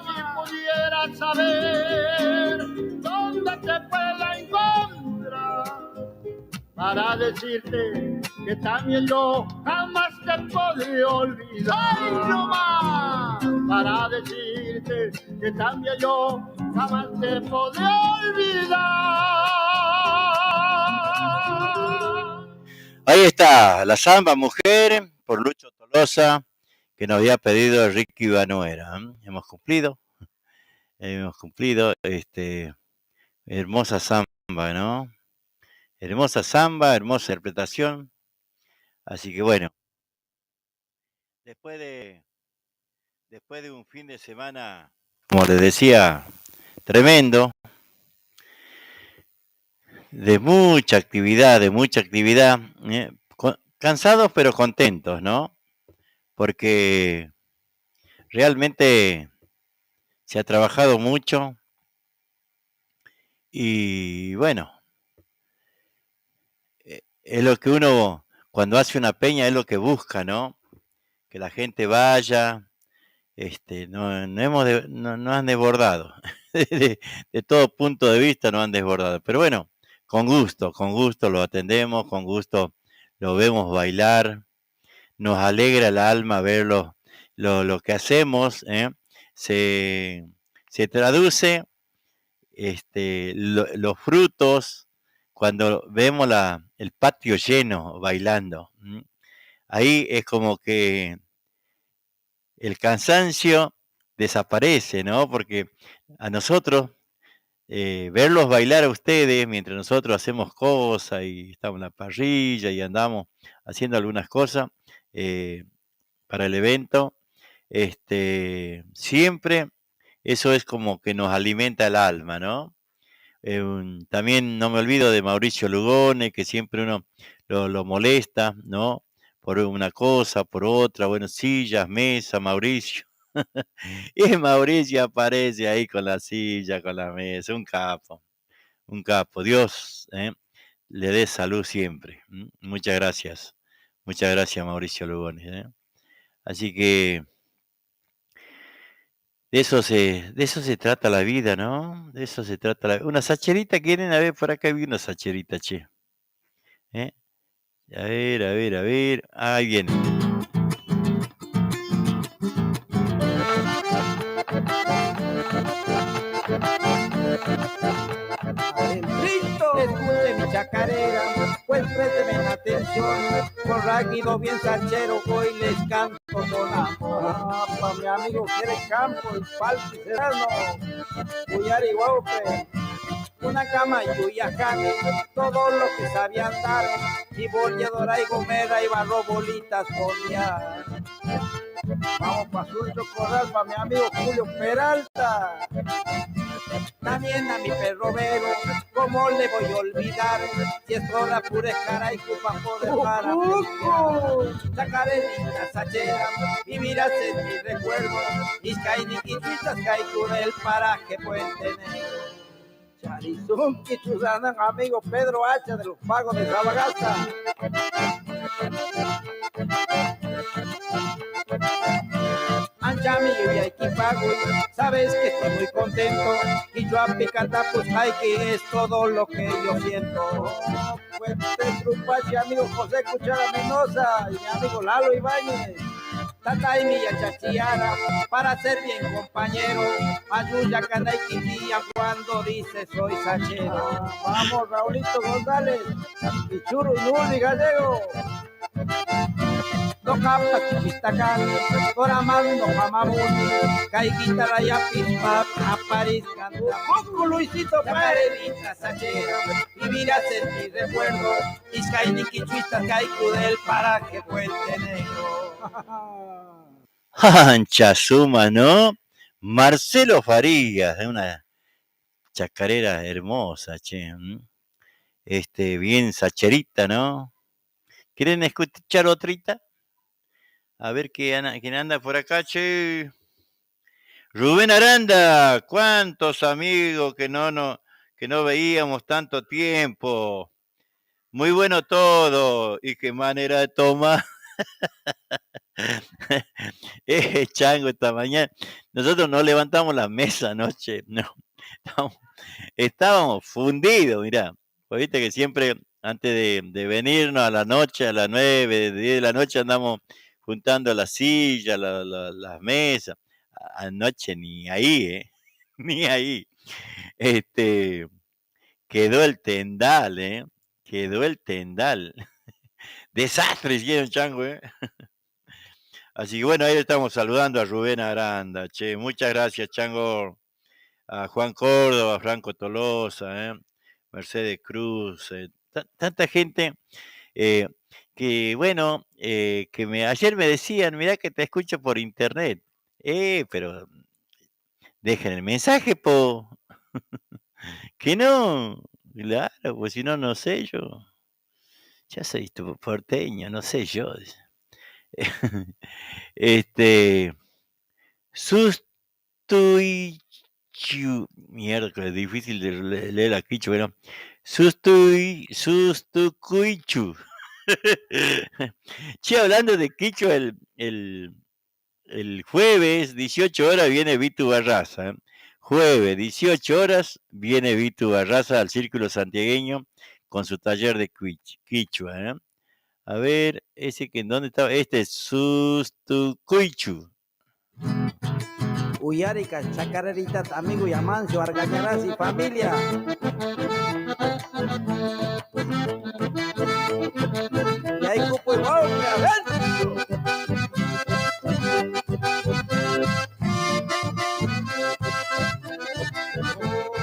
Speaker 5: si pudieras saber dónde te pueda encontrar, para decirte que también yo jamás te podré olvidar. ¡Ay, no más! Para decirte que también yo jamás te podré olvidar.
Speaker 3: Ahí está, la samba Mujer por Lucho Tolosa, que nos había pedido Ricky Banuera. Hemos cumplido, hermosa samba, ¿no? Hermosa samba, hermosa interpretación. Así que bueno, después de un fin de semana, como les decía, tremendo, de mucha actividad, cansados pero contentos, ¿no? Porque realmente se ha trabajado mucho Y bueno, es lo que uno, cuando hace una peña, es lo que busca, ¿no? Que la gente vaya, no han desbordado. De todo punto de vista no han desbordado. Pero bueno, con gusto lo atendemos, con gusto lo vemos bailar, nos alegra el alma ver lo que hacemos, ¿eh? Se, se traduce los frutos cuando vemos el patio lleno bailando. Ahí es como que el cansancio desaparece, ¿no? Porque a nosotros, verlos bailar a ustedes mientras nosotros hacemos cosas y estamos en la parrilla y andamos haciendo algunas cosas eh, para el evento, siempre eso es como que nos alimenta el alma, ¿no? También no me olvido de Mauricio Lugone, que siempre uno lo molesta, ¿no? Por una cosa, por otra, bueno, sillas, mesa, Mauricio. Y Mauricio aparece ahí con la silla, con la mesa, un capo, un capo. Dios, le dé salud siempre. Muchas gracias Mauricio Lugones. Así que de eso se trata la vida, ¿no? De eso se trata la vida. Una sacherita, ¿quieren? A ver, por acá vi una sacherita, che. ¿Eh? A ver, a ver, a ver. Ahí viene.
Speaker 1: Escuche mi chacarera, pues présteme atención, con ráquido bien sachero, hoy les canto con amor. Pa' mi amigo quiere campo, y palpi serano, Cuyari Guaupe, una cama y Yuyacán, todo lo que sabían dar, y bolladora y gomera y barro bolitas ponía. Vamos pa' Surcho Corral, pa' mi amigo Julio Peralta. También a mi perro Vero, ¿cómo le voy a olvidar? Si es toda pura cara y cupa poder para chacarerita sachera, vivirás en mi recuerdo, Iscainiquitistas caicu del paraje Puente Negro. Charizón, Kichuzanan, amigo Pedro Hacha de los Pagos de Sabagasta. Anchami y Equipago, sabes que estoy muy contento. Y yo a Picanta, pues hay que es todo lo que yo siento. Pues tres grupas y amigo José Cuchara Menosa y mi amigo Lalo Ibáñez. Tata y mi chachiara, para ser bien compañero. Ayuya Cana y Quintilla cuando dice soy sachero. Vamos, Raulito González, y Churu y Nuri Gallego. No capas Chistacán, Coramando Mamamuni, Caiquita ya Pispa, Apariz Canta, Poco Luisito Camarerita Sachera, vivirás en mi recuerdo, Iscaini Quichuista Caicu del paraje Puente Negro.
Speaker 3: Ancha suma, ¿no? Marcelo Farías, de una chacarera hermosa, che. Bien sacherita, ¿no? ¿Quieren escuchar otrita? A ver quién anda por acá, che. Rubén Aranda, cuántos amigos que no veíamos tanto tiempo. Muy bueno todo. Y qué manera de tomar. Chango esta mañana. Nosotros no levantamos la mesa anoche. No. Estábamos fundidos, mirá. Pues viste que siempre antes de venirnos a la noche, a las 9, 10 de la noche andamos juntando las sillas, las mesas. Anoche ni ahí, ni ahí. Quedó el tendal, quedó el tendal. Desastre hicieron, Chango, Así que bueno, ahí le estamos saludando a Rubén Aranda, che. Muchas gracias, Chango. A Juan Córdoba, a Franco Tolosa, Mercedes Cruz, tanta gente que, bueno, ayer me decían, mirá que te escucho por internet. Pero dejen el mensaje, po. Que no, claro, pues si no, no sé yo. Ya soy tu porteño, no sé yo. Sustitui Mierda, es difícil de leer a quichua, ¿no? Sustucuichu. Che, hablando de quichua, el jueves, 18 horas, viene Vitu Barraza. Jueves, 18 horas, viene Vitu Barraza al Círculo Santiagueño con su taller de quichua. A ver, ese que, ¿dónde estaba? Este es Sustucuichu.
Speaker 8: Uyarica, chacarerita, amigo y Amancio, Argañarás y familia. Y ahí cupo y hombre, adentro.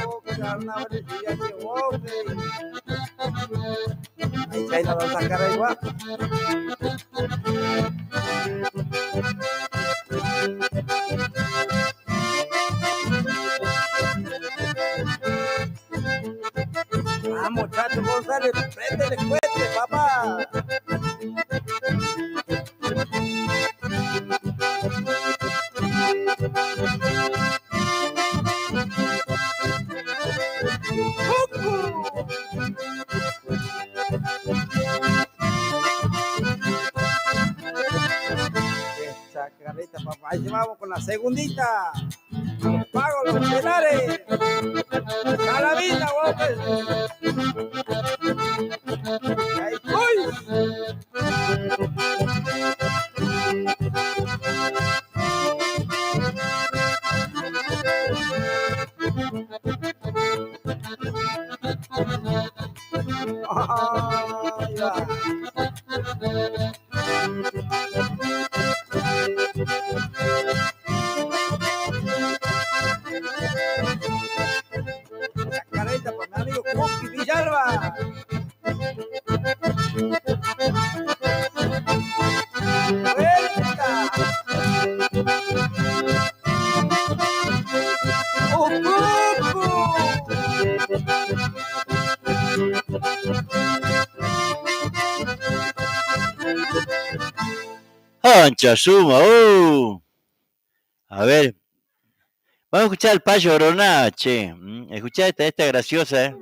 Speaker 8: Oh, carnavales, ya llegó, hombre. Ahí se la van a sacar igual. Vamos, Chacho González, préndele cuete, papá. Chacarita, papá. Ahí vamos con la segundita. Los pagos, los pilares. A la vida, Walter. Y ahí voy. Ay, va. Chacarita para mi amigo Coqui Villalba. ¡Vuelta!
Speaker 3: ¡Ancha suma! A ver, vamos a escuchar al Payo Oroná, che. Escuchá esta graciosa, ¿eh?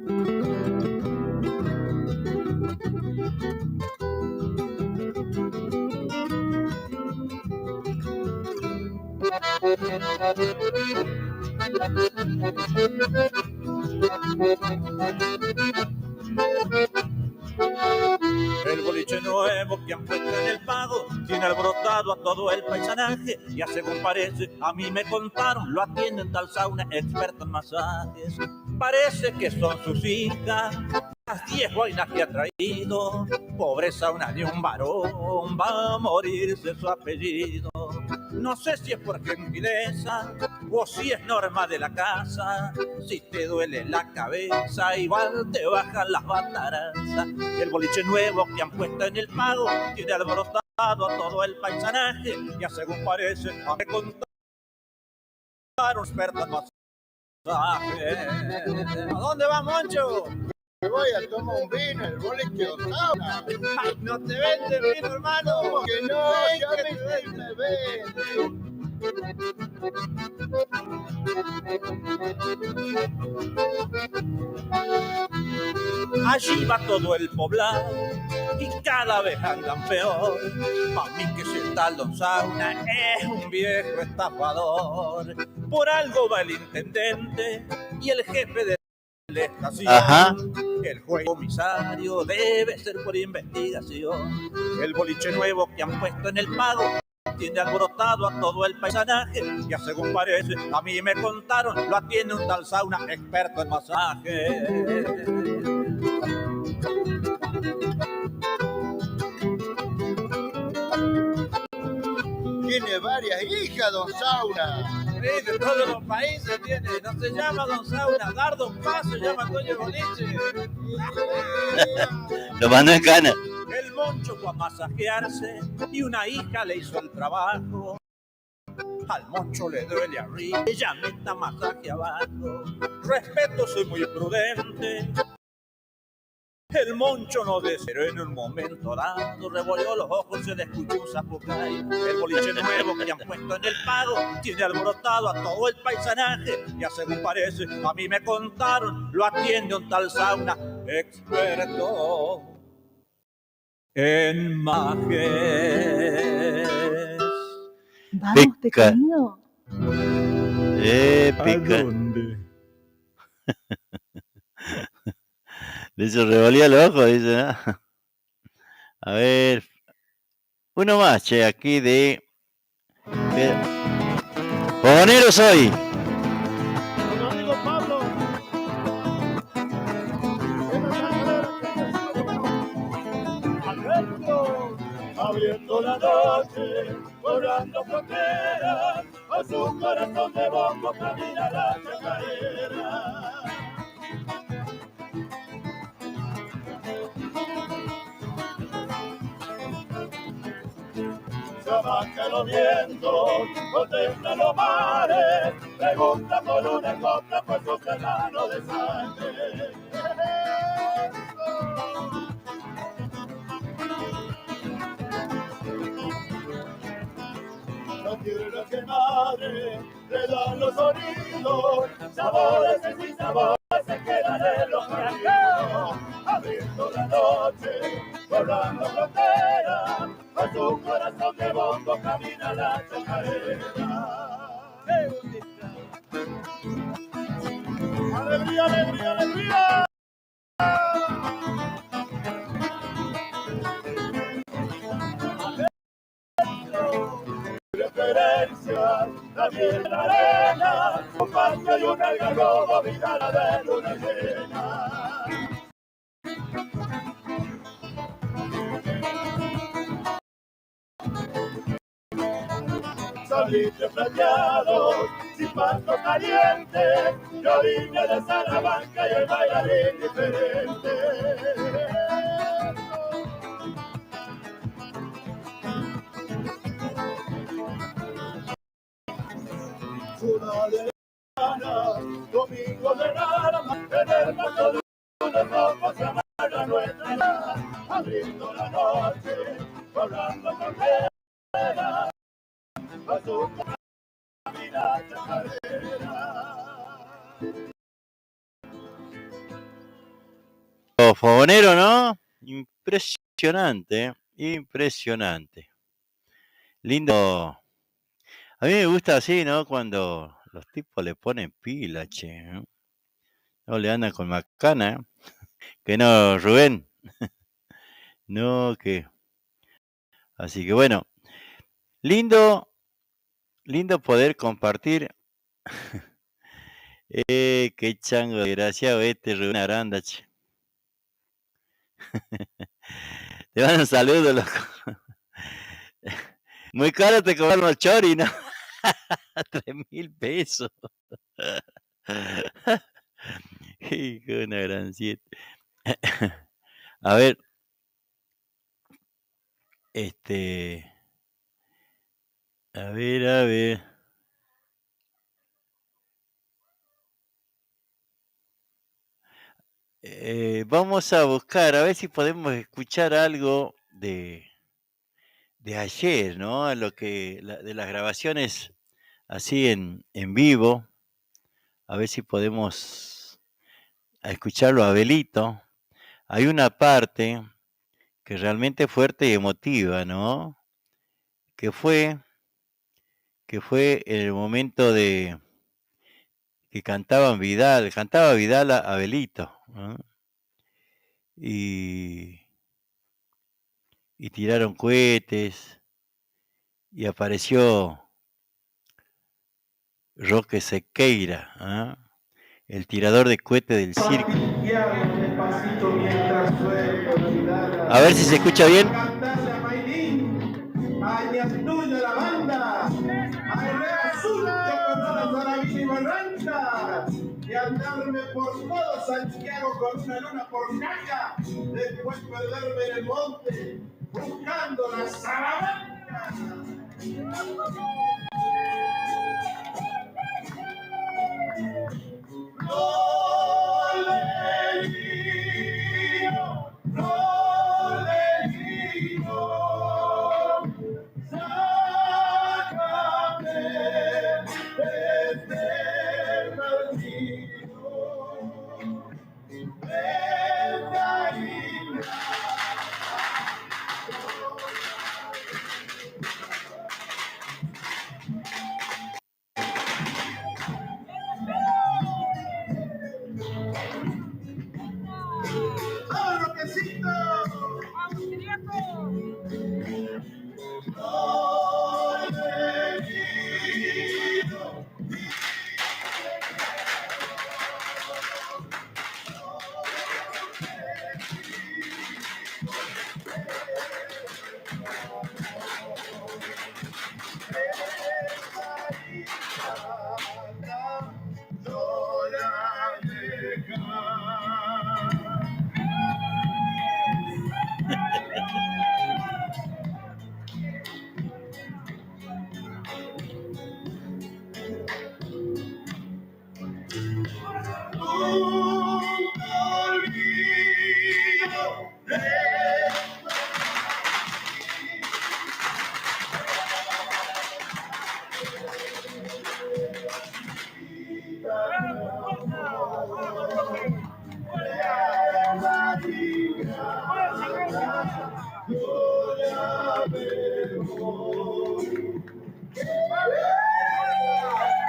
Speaker 9: El boliche nuevo que han puesto en el pago tiene alborotado a todo el paisanaje. Ya según parece, a mí me contaron, lo atienden tal sauna experto en masajes. Parece que son sus hijas, las 10 boinas que ha traído. Pobre sauna de un varón, va a morirse su apellido. No sé si es por gentileza o si es norma de la casa. Si te duele la cabeza, igual te bajan las batarazas. El boliche nuevo que han puesto en el pago tiene alborotado a todo el paisanaje. Ya según parece, a me contaron expertos masajes. ¿A dónde va, Moncho?
Speaker 5: Me voy a tomar un vino, el boliche Osauna.
Speaker 9: Ay, no te vende vino, hermano.
Speaker 5: ¿Cómo que no? Ya me vende.
Speaker 9: Allí va todo el poblado y cada vez andan peor. Pa' mí que si está el Don Sauna es un viejo estafador. Por algo va el intendente y el jefe de la estación.
Speaker 3: Ajá.
Speaker 9: El juez comisario debe ser por investigación. El boliche nuevo que han puesto en el pago tiene alborotado a todo el paisanaje. Ya según parece, a mí me contaron, lo atiende un tal sauna experto en masaje.
Speaker 5: Tiene varias hijas, Don Sauna.
Speaker 9: Sí, de todos los países tiene. No se llama Don Sauna, Dardo Paz se llama Toño Boliche.
Speaker 3: Lo mandó en cana.
Speaker 9: El Moncho fue a masajearse y una hija le hizo el trabajo. Al Moncho le duele arriba, ella meta masaje abajo. Respeto, soy muy prudente. El moncho no deseó en un momento dado, revolvió los ojos, se le escuchó un zapucay. El boliche nuevo que le han puesto en el pago tiene alborotado a todo el paisanaje. Ya según parece, a mí me contaron, lo atiende un tal sauna experto en majes.
Speaker 10: Vamos de camino.
Speaker 3: Épica.
Speaker 9: ¿A dónde?
Speaker 3: De eso revolía los ojos, dice, ¿no? A ver. Uno más, che, aquí de. Fogonero soy.
Speaker 5: Don amigo Pablo. Adentro, abriendo la noche, borrando fronteras, a su corazón de bombo camina la chacarera. Se abaca los vientos, contempla los mares, pregunta por una copa por su serrano de sangre. La tierra que madre le dan los sonidos, sabores y sin sabores se quedan en los caminos, abriendo la noche, volando fronteras, a su corazón de bombo camina la chacarera. ¡Alegría, alegría, alegría! Referencias, también la arena, comparte y una algarroba, vida la de luna llena. Salitre plateados, sin pasto caliente, yo vine de Salamanca y el bailarín diferente. Ciudad de Lejana, domingo de Rara, en el paso de unos ojos se amarra nuestra edad, abriendo la noche, volando fronteras, a su camina chacarera.
Speaker 3: Fogonero, ¿no? Impresionante, impresionante. Lindo. A mí me gusta así, ¿no? Cuando los tipos le ponen pila, che, ¿no? No le andan con macana, ¿eh? Que no, Rubén. No, que. Así que bueno, lindo poder compartir. Qué chango desgraciado este Rubén Aranda, che. Te van un saludo, loco. Muy caro te cobraron los chori, ¿no? 3,000 pesos. Hijo de una gran siete. A ver. A ver. Vamos a buscar, a ver si podemos escuchar algo de ayer, ¿no? De las grabaciones así en vivo. A ver si podemos escucharlo a Abelito. Hay una parte que realmente es fuerte y emotiva, ¿no? Que fue en el momento de que cantaba Vidal a Abelito, ¿no? Y tiraron cohetes y apareció Roque Sequeira, ¿eh? El tirador de cohetes del circo. A ver si se escucha bien.
Speaker 5: Y andarme por todo Santiago con una luna por caja, después perderme en el monte buscando la Salamanca. No le digo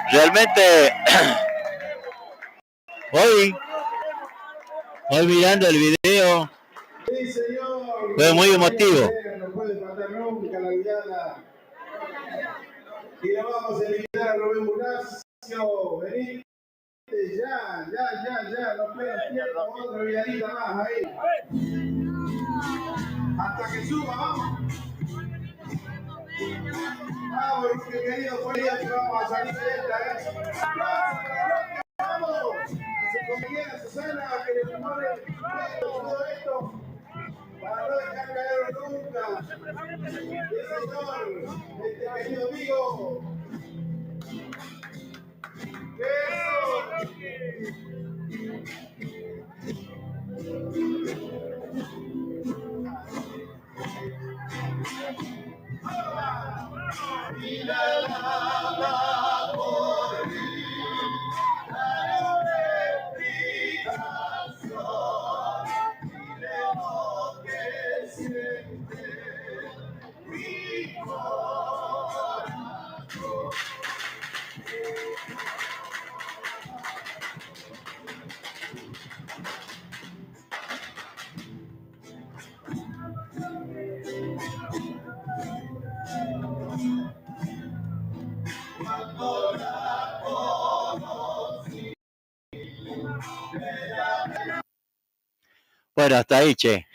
Speaker 3: Realmente, hoy mirando el video, fue muy emotivo.
Speaker 11: No puede faltar nunca la mirada. Y la vamos a eliminar a Rubén Bulacio. Venite ya. No puede tiempo. Otra miradita más ahí. Hasta que suba, vamos. Vamos, mi querido Julián, que vamos a salir de esta. Vamos. A su compañera Susana, que le pone todo esto. Para no dejar caer nunca. Sí, señor. Querido amigo. Eso. Mira la por mí, dale explicación, dile lo que siente mi corazón.
Speaker 3: Bueno, hasta ahí, che.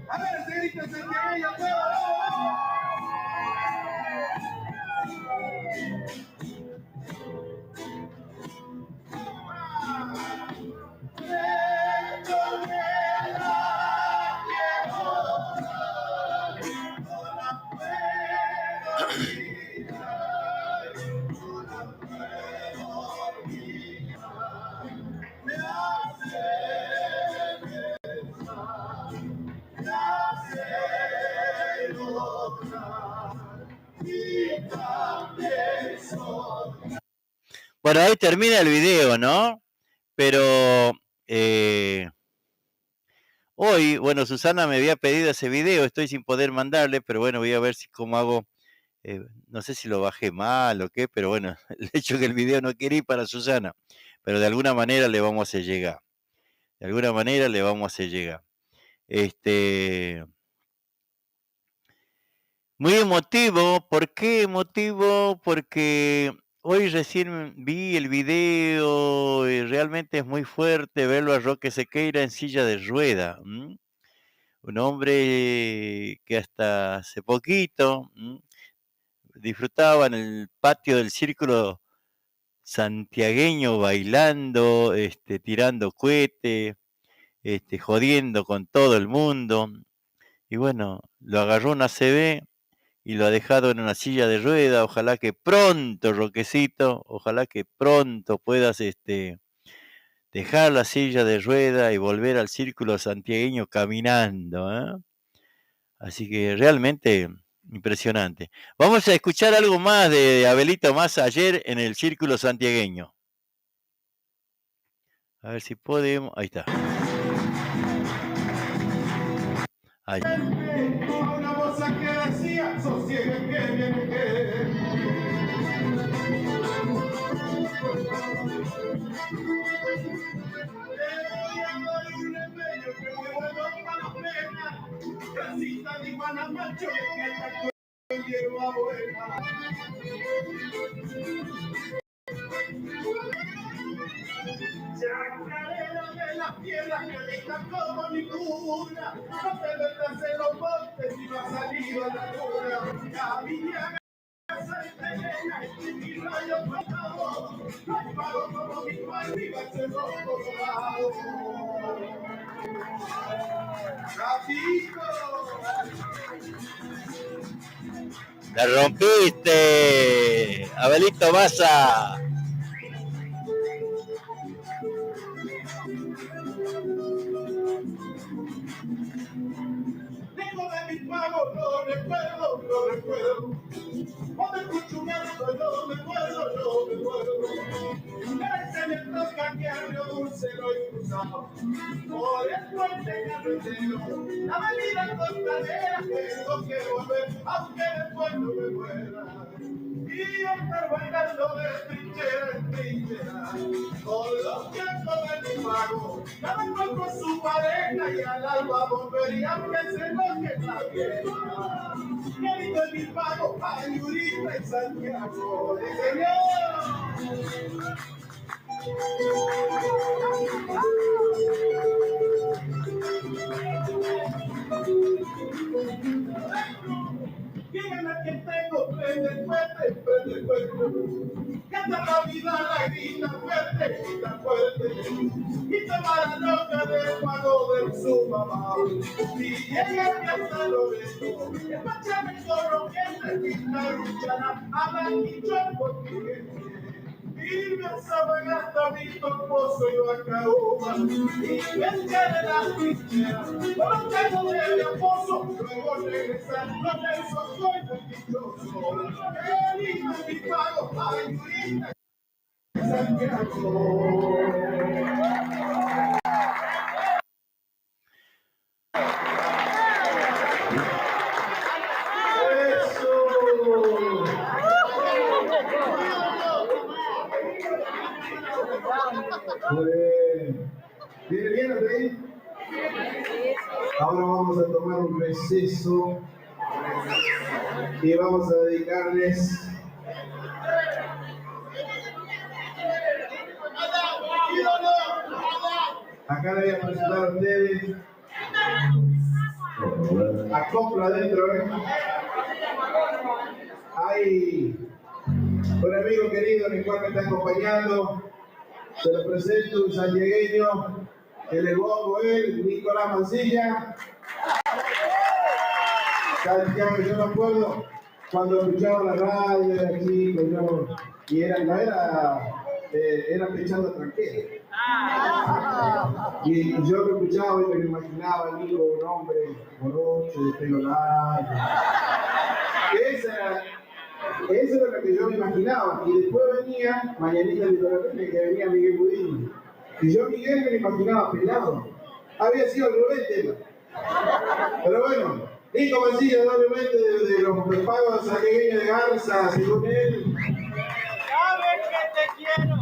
Speaker 11: A ver, señorita Santiago,
Speaker 3: Bueno, ahí termina el video, ¿no? Pero hoy, bueno, Susana me había pedido ese video, estoy sin poder mandarle, pero bueno, voy a ver si cómo hago, no sé si lo bajé mal o qué, pero bueno, el hecho que el video no quiere ir para Susana, pero de alguna manera le vamos a hacer llegar. De alguna manera le vamos a hacer llegar. Muy emotivo. ¿Por qué emotivo? Porque hoy recién vi el video y realmente es muy fuerte verlo a Roque Sequeira en silla de rueda. Un hombre que hasta hace poquito disfrutaba en el patio del Círculo Santiagueño bailando, tirando cohetes, jodiendo con todo el mundo. Y bueno, lo agarró una ACV y lo ha dejado en una silla de rueda. Ojalá que pronto, Roquecito, ojalá que pronto puedas dejar la silla de rueda y volver al Círculo Santiagueño caminando, ¿eh? Así que realmente impresionante. Vamos a escuchar algo más de Abelito Massa ayer en el Círculo Santiagueño. A ver si podemos. Ahí está. Ahí está.
Speaker 11: A una moza que decía, sosiega que viene que. Casita de Guanamacho, que está con hierba buena. Chacarera de las tierras que listan como ninguna. No te metas en los montes ni va a salir a la luna. Caminaba y rayo pasado. No hay pago como mi arriba se rojo colorado.
Speaker 3: ¡La rompiste! Abelito Maza.
Speaker 11: Tengo de mis pagos, no recuerdo. Cuando escucho un alto, no me muero. Se me toca que abrió dulce lo cruzado. Por el puente carretero, la avenida costanera, tengo que volver, aunque después no me muera. Y estar bailando de trinchera en trinchera, con los tiempos de mi pago, cada cual con su pareja y al alba volvería, aunque se enoje la vieja. Querido en mi pago, Ayurita y Santiago, ¡sí, señor! Díganme a quien tengo, prende fuerte. Que hasta la vida la grita fuerte. Y toma la loca del pago de su mamá. Y llega que hasta lo veo. El pachamento roquete y la luchará a la nichón porque y me saben hasta mi esposo y Bacaúba y ven que de la trinchera cuando tengo de mi esposo luego regresar con eso soy muy dichoso el hijo de mi pago Ayurita Santiago. ¿Viene bien hasta ahí? Ahora vamos a tomar un receso y vamos a dedicarles acá le voy a presentar a ustedes a Copla adentro, hay un amigo querido en el cual me está acompañando. Se lo presento, un santiagueño, el ebongo él, Nicolás Mancilla. Santiago, yo me acuerdo cuando escuchaba la radio, era chico, y era pechando tranquilo. Y yo lo escuchaba y me lo imaginaba, Nico, un hombre morocho, de pelo largo. Eso era lo que yo me imaginaba. Y después venía Mañanita de Torrente, que venía Miguel Budín. Y yo Miguel me lo imaginaba pelado. Había sido al revés tema. Pero bueno, Nico Mancilla, doblemente de los pagos santiagueños de Garza, según él.
Speaker 2: ¿Sabes que te quiero?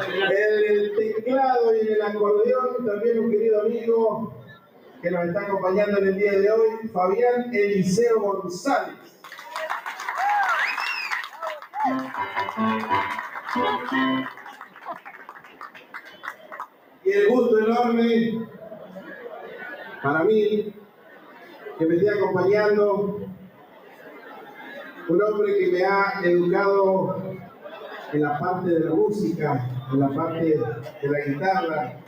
Speaker 11: En el teclado y en el acordeón, también un querido amigo que nos está acompañando en el día de hoy, Fabián Eliseo González. Y el gusto enorme para mí que me esté acompañando un hombre que me ha educado en la parte de la música, en la parte de la guitarra,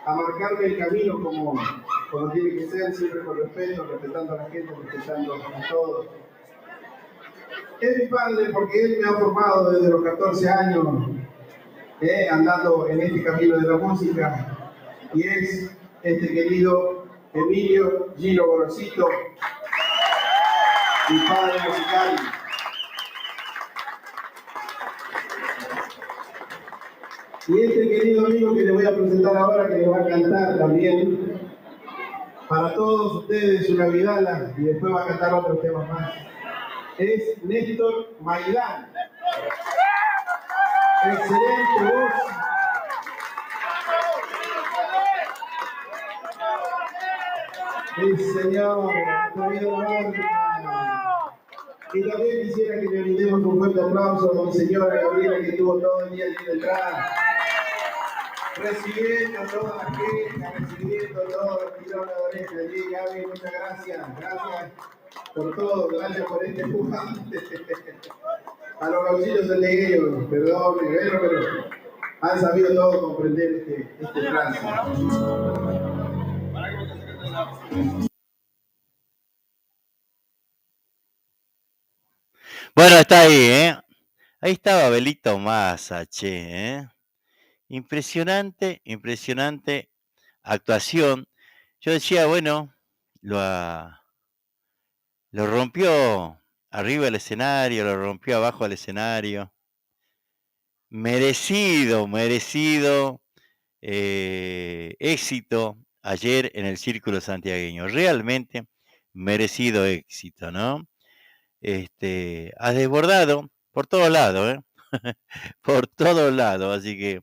Speaker 11: a marcarme el camino como tiene que ser, siempre con respeto, respetando a la gente, respetando a todos. Es mi padre porque él me ha formado desde los 14 años, andando en este camino de la música, y es este querido Emilio Gino Gorosito, mi padre musical. Y este querido amigo que le voy a presentar ahora, que le va a cantar también, Para todos ustedes una vidala y después va a cantar otros temas más. Es Néstor Maidán. Excelente voz. Sí, señor. Y también quisiera que le brindemos un fuerte aplauso a mi señora Gabriela, que estuvo todo el día aquí detrás, recibiendo todas las quejas, recibiendo todos los tirones de oreja allí. Gaby, muchas gracias. Gracias por todo, gracias por este empujante. A los gauchillos del leguero, perdón, pero han sabido todos comprender este tránsito.
Speaker 3: Bueno, está ahí, ¿eh? Ahí estaba Abelito Massa, che, ¿eh? Impresionante, impresionante actuación. Yo decía, bueno, lo rompió arriba del escenario, lo rompió abajo del escenario. Merecido éxito ayer en el Círculo Santiagueño. Realmente merecido éxito, ¿no? Ha desbordado por todos lados, ¿eh? Por todos lados, así que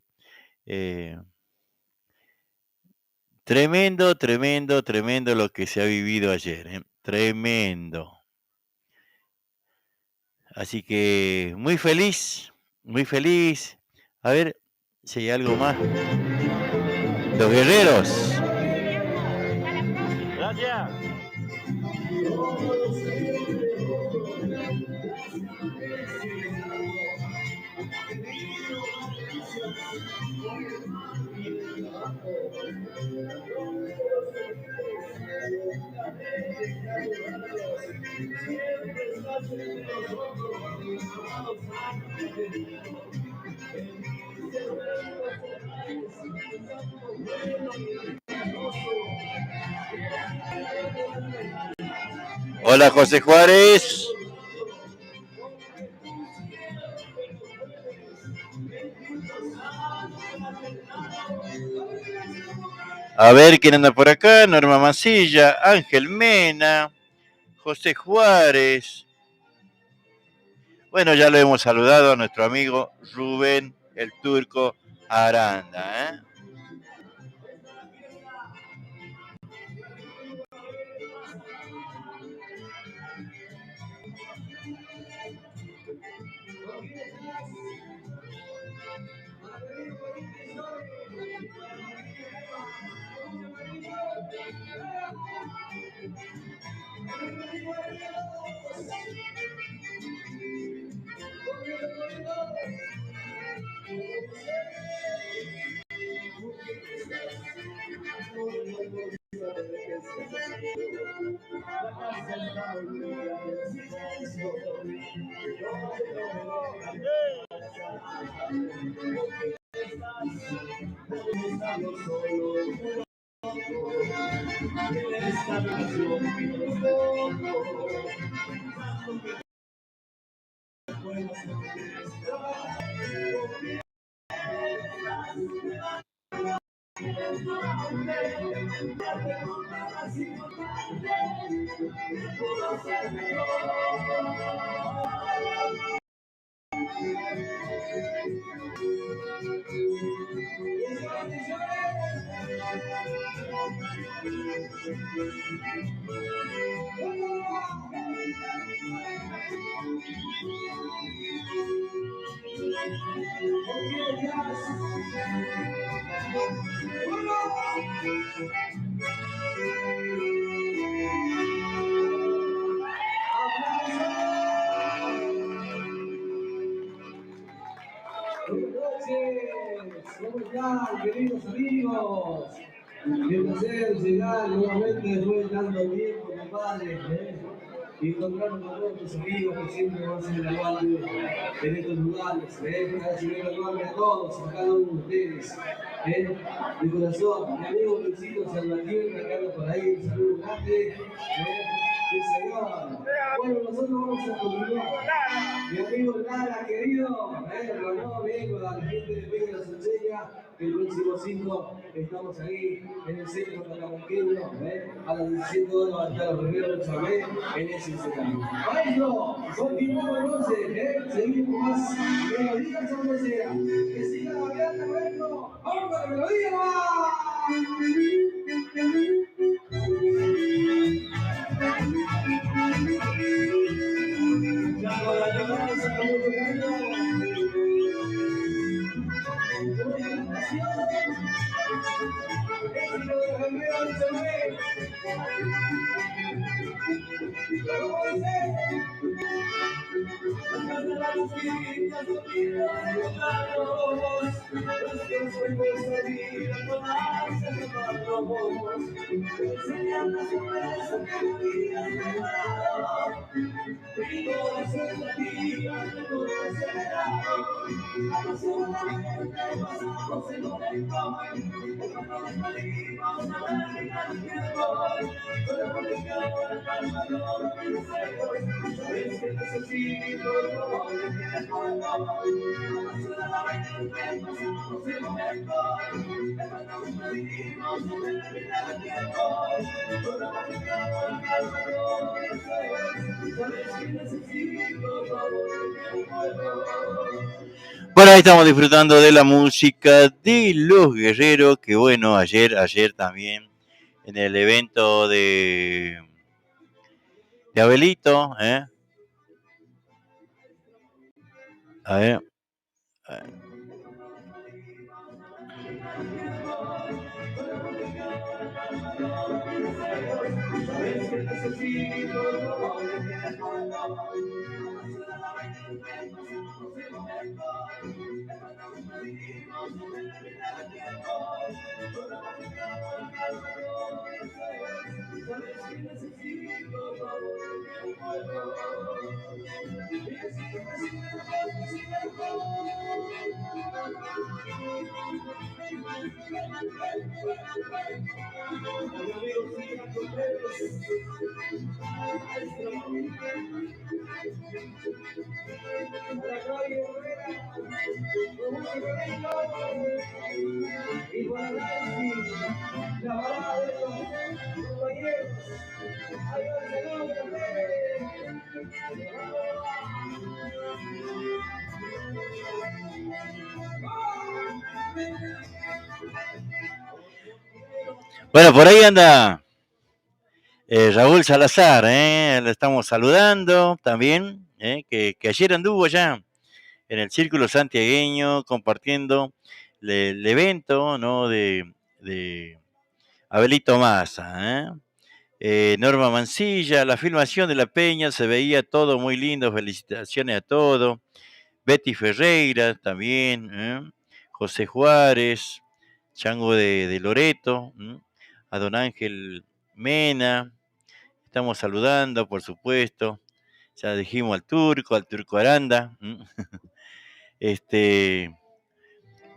Speaker 3: tremendo lo que se ha vivido ayer, ¿eh? Tremendo. Así que muy feliz. A ver si hay algo más. Los guerreros.
Speaker 9: Gracias.
Speaker 3: Hola, José Juárez. A ver quién anda por acá. Norma Mancilla, Ángel Mena, José Juárez. Bueno, ya lo hemos saludado a nuestro amigo Rubén el Turco Aranda, ¿eh?
Speaker 12: ¿Cómo están, queridos amigos? Qué placer llegar nuevamente después de tanto tiempo, compadre, y encontrarnos con todos tus amigos que siempre van a ser el aguante en estos lugares, recibir el aguante a todos, a cada uno de ustedes, de corazón. Mi amigo Luisito Salvatierra, que anda por ahí, un saludo grande. Sí, señor. Bueno, nosotros vamos a continuar. Mi amigo Lara, querido, ganó bien con la gente de Peña Sancheña. El próximo 5 estamos ahí en el centro catamarqueño. A las 17 horas va a estar los primeros Chamé en ese escenario. Maestro, continuamos entonces, seguimos con más melodías cerveceras. Que siga la variante, maestro. ¡Vamos con la melodía! Ya con la llamada se acabó el mundo.
Speaker 3: Bueno, ahí estamos disfrutando de la música de Los Guerreros, que bueno, ayer también en el evento de Abelito, a ver, bueno, por ahí anda Raúl Salazar, lo estamos saludando también, que ayer anduvo ya en el Círculo Santiagueño compartiendo el evento, ¿no? de Abelito Massa, Norma Mancilla, la filmación de la Peña, se veía todo muy lindo, felicitaciones a todos. Betty Ferreira también, José Juárez, Chango de Loreto, a don Ángel Mena, estamos saludando, por supuesto, ya dijimos al Turco Aranda,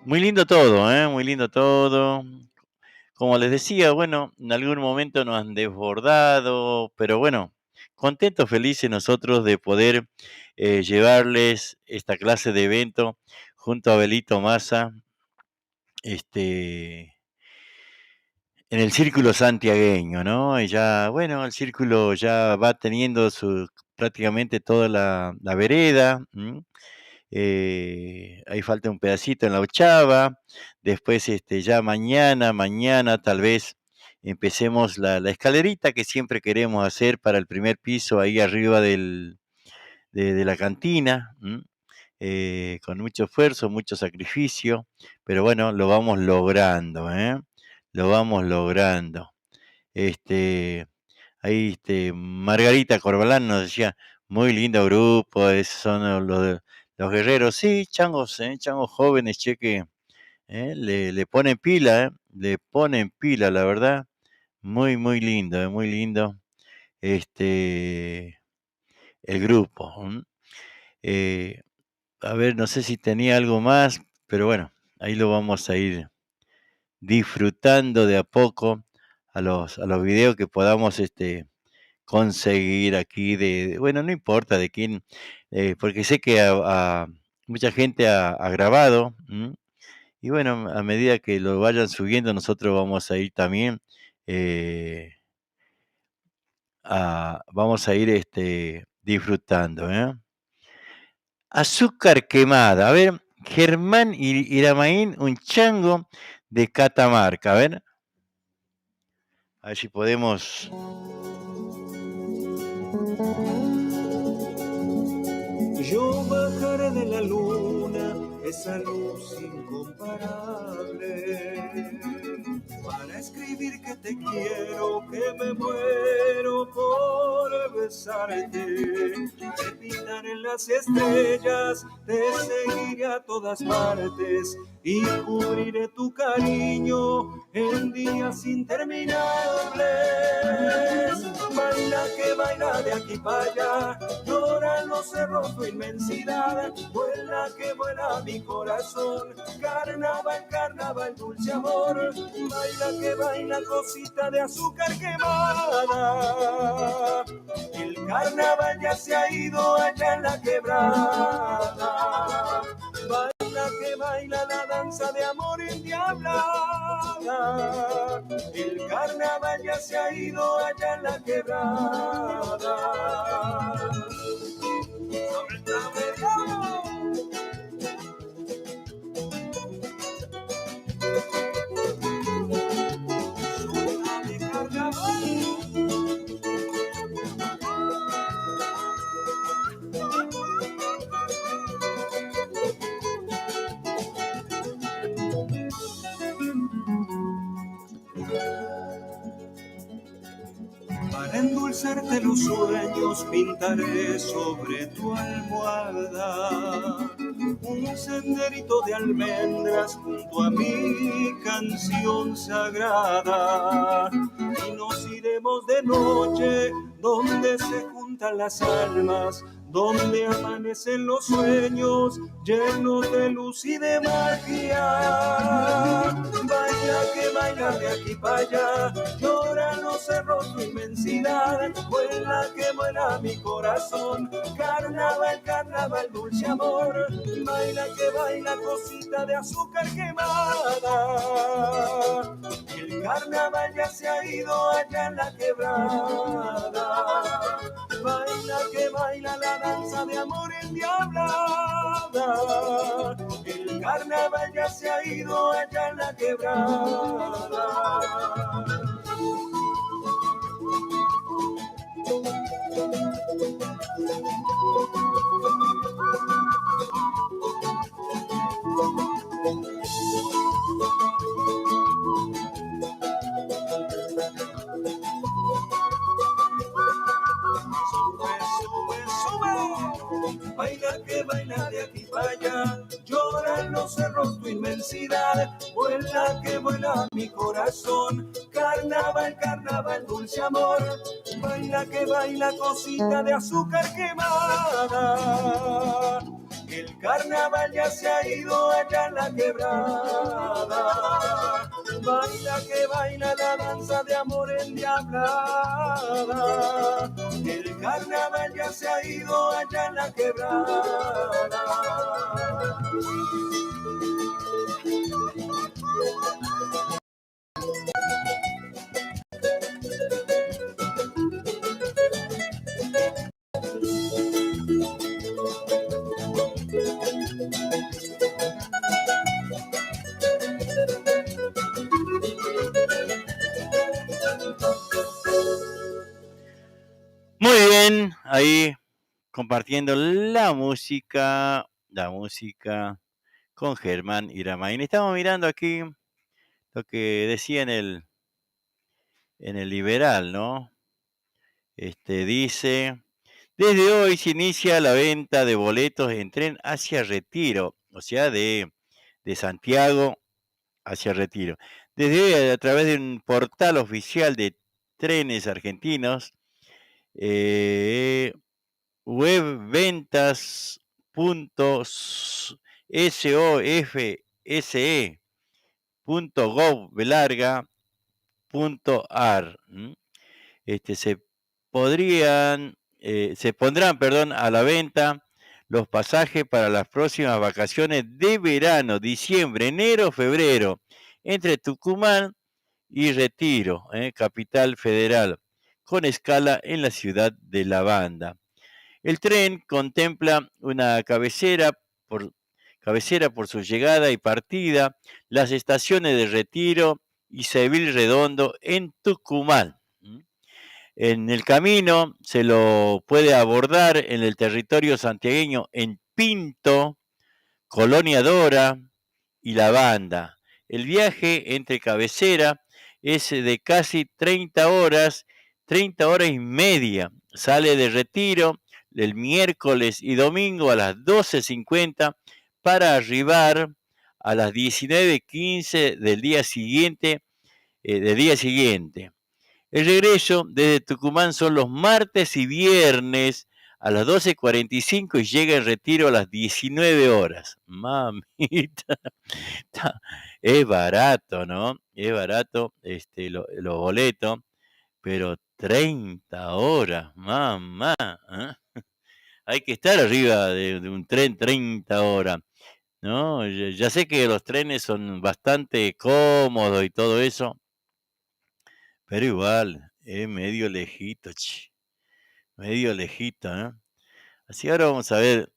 Speaker 3: muy lindo todo, muy lindo todo. Como les decía, bueno, en algún momento nos han desbordado, pero bueno, contentos, felices nosotros de poder llevarles esta clase de evento junto a Abelito Massa, en el Círculo Santiagueño, ¿no? Y ya, bueno, el Círculo ya va teniendo prácticamente toda la vereda, ahí falta un pedacito en la ochava, después ya mañana tal vez empecemos la escalerita que siempre queremos hacer para el primer piso ahí arriba de la cantina, con mucho esfuerzo, mucho sacrificio, pero bueno, lo vamos logrando, lo vamos logrando. Ahí Margarita Corbalán nos decía, muy lindo grupo, esos son los guerreros, sí, changos jóvenes, che, que le ponen pila, le ponen pila, la verdad, muy lindo, el grupo. A ver, no sé si tenía algo más, pero bueno, ahí lo vamos a ir disfrutando de a poco a los videos que podamos conseguir aquí bueno, no importa de quién, porque sé que mucha gente ha grabado, y bueno, a medida que lo vayan subiendo, nosotros vamos a ir también, eh, vamos a ir disfrutando, ¿eh? Azúcar quemada, a ver, Germán Iramaín, un chango de Catamarca, a ver si podemos.
Speaker 13: Yo bajaré de la luna esa luz incomparable para escribir que te quiero, que me muero por besarte. Te pintaré en las estrellas, te seguiré a todas partes y cubriré tu cariño en días interminables. Baila que baila de aquí para allá, lloran los cerros tu inmensidad, vuela que vuela mi corazón, carnaval, carnaval, dulce amor, baila que baila cosita de azúcar quemada, el carnaval ya se ha ido allá en la quebrada, baila que baila la danza de amor endiablada, el carnaval ya se ha ido allá en la quebrada. Sobre el tablero. Súbame carnaval. Para endulzarte los sueños pintaré sobre tu almohada un senderito de almendras junto a mi canción sagrada y nos iremos de noche donde se juntan las almas, donde amanecen los sueños llenos de luz y de magia. Baila que baila de aquí para allá, llora los cerros tu inmensidad, vuela que vuela mi corazón, carnaval, carnaval, dulce amor, baila que baila cosita de azúcar quemada, el carnaval ya se ha ido allá en la quebrada, baila que baila la danza de amor endiablada, el carnaval ya se ha ido allá en la quebrada. Baila que baila de aquí para allá, lloran los cerros tu inmensidad, vuela que vuela mi corazón, carnaval, carnaval, dulce amor, baila que baila cosita de azúcar quemada, el carnaval ya se ha ido allá en la quebrada, baila que baila la danza de amor endiablada, el carnaval ya se ha ido allá en la quebrada.
Speaker 3: Muy bien, ahí compartiendo la música con Germán Iramain. Estamos mirando aquí lo que decía en el Liberal, ¿no? Dice, desde hoy se inicia la venta de boletos en tren hacia Retiro, o sea, de Santiago hacia Retiro. Desde hoy, a través de un portal oficial de trenes argentinos, webventas.sofse.gov.ar. Se se pondrán, perdón, a la venta los pasajes para las próximas vacaciones de verano, diciembre, enero, febrero, entre Tucumán y Retiro, capital federal, con escala en la ciudad de La Banda. El tren contempla una cabecera por su llegada y partida, las estaciones de Retiro y Seville Redondo en Tucumán. En el camino se lo puede abordar en el territorio santiagueño en Pinto, Colonia Dora y La Banda. El viaje entre cabecera es de casi 30 horas y media. Sale de Retiro el miércoles y domingo a las 12:50 para arribar a las 19:15 del día siguiente. El regreso desde Tucumán son los martes y viernes a las 12:45 y llega en Retiro a las 19 horas. Mamita, es barato, ¿no? Es barato los boletos, pero 30 horas, mamá. Hay que estar arriba de un tren 30 horas, ¿no? Ya sé que los trenes son bastante cómodos y todo eso, pero igual, es medio lejito, medio lejito, ¿no? Así ahora vamos a ver,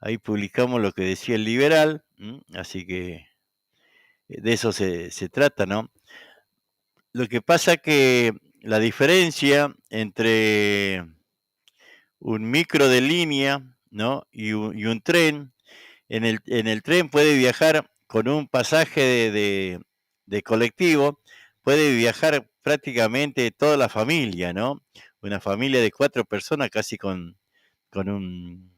Speaker 3: ahí publicamos lo que decía el liberal, así que de eso se trata, ¿no? Lo que pasa que la diferencia entre un micro de línea, ¿no? y un tren, en el tren puede viajar con un pasaje de colectivo, puede viajar prácticamente toda la familia, ¿no? Una familia de 4 personas casi con un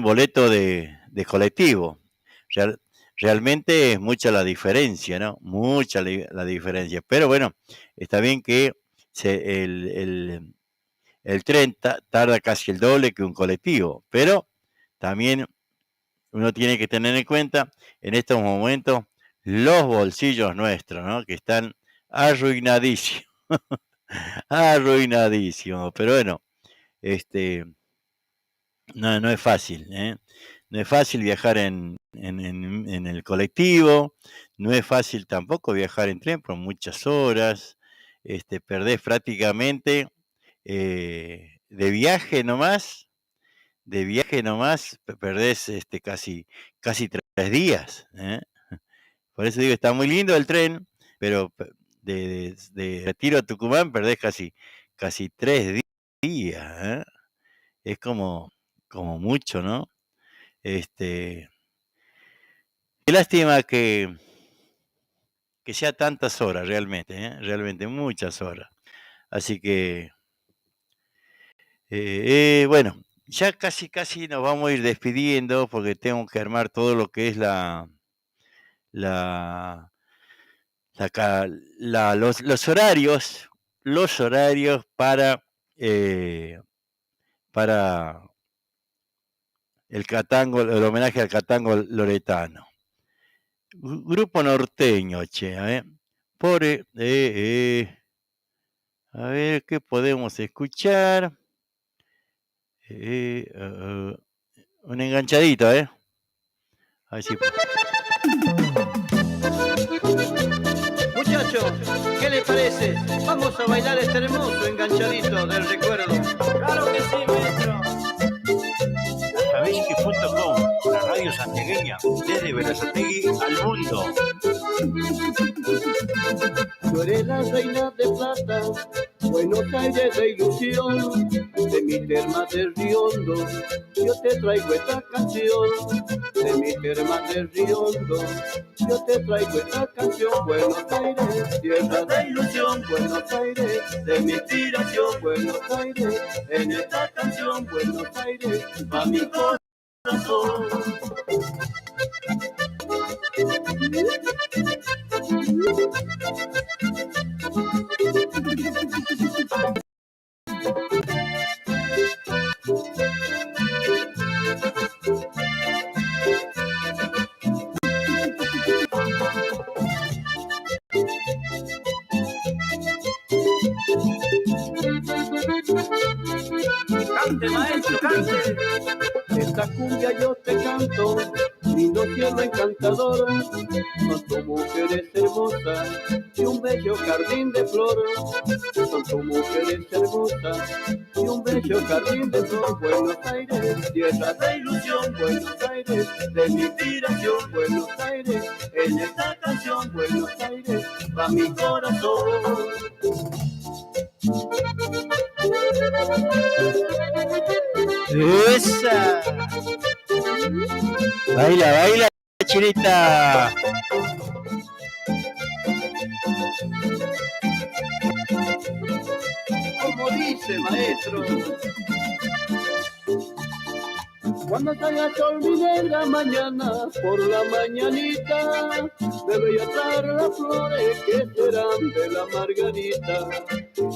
Speaker 3: boleto de colectivo. Realmente es mucha la diferencia, ¿no? Mucha la diferencia. Pero bueno, está bien que el tren tarda casi el doble que un colectivo, pero también uno tiene que tener en cuenta en estos momentos los bolsillos nuestros, ¿no? Que están arruinadísimos. Arruinadísimos. Pero bueno, no es fácil, ¿eh? No es fácil viajar en el colectivo, no es fácil tampoco viajar en tren por muchas horas, perdés prácticamente de viaje nomás, perdés casi 3 días, ¿eh? Por eso digo, está muy lindo el tren, pero de Retiro a Tucumán perdés casi 3 días, ¿eh? Es como mucho, ¿no? Qué lástima que sea tantas horas realmente, ¿eh? Realmente muchas horas. Así que, bueno, ya casi nos vamos a ir despidiendo porque tengo que armar todo lo que es los horarios para el homenaje al Catango Loretano. Grupo norteño, a ver qué podemos escuchar. Un enganchadito, a ver si...
Speaker 14: Muchachos, ¿qué les parece? Vamos a bailar este hermoso enganchadito del recuerdo.
Speaker 8: Claro que sí, maestro.
Speaker 3: Tabenque.com, la radio santiagueña, desde Berazategui al mundo.
Speaker 15: Tú eres la reina de plata, Buenos Aires de ilusión, de mi terma de Riondo, yo te traigo esta canción. De mi terma de Riondo, yo te traigo esta canción. Buenos Aires, tierra de ilusión, Buenos Aires, de mi inspiración. Buenos Aires, en esta canción, Buenos Aires, va mi corazón.
Speaker 14: Cante, maestro, cante.
Speaker 15: Esta cumbia yo te canto, lindo cielo encantador, son tu mujeres hermosas y un bello jardín de flor. Son tu mujeres hermosas y un bello jardín de flor. Buenos Aires, tierra de ilusión, Buenos Aires, de mi inspiración, Buenos Aires, en esta canción, Buenos Aires, va mi corazón.
Speaker 3: ¡Esa! Baila, baila, Chinita.
Speaker 15: Como dice maestro, cuando salga el sol mi negra mañana, por la mañanita, debe atar las flores que serán de la margarita.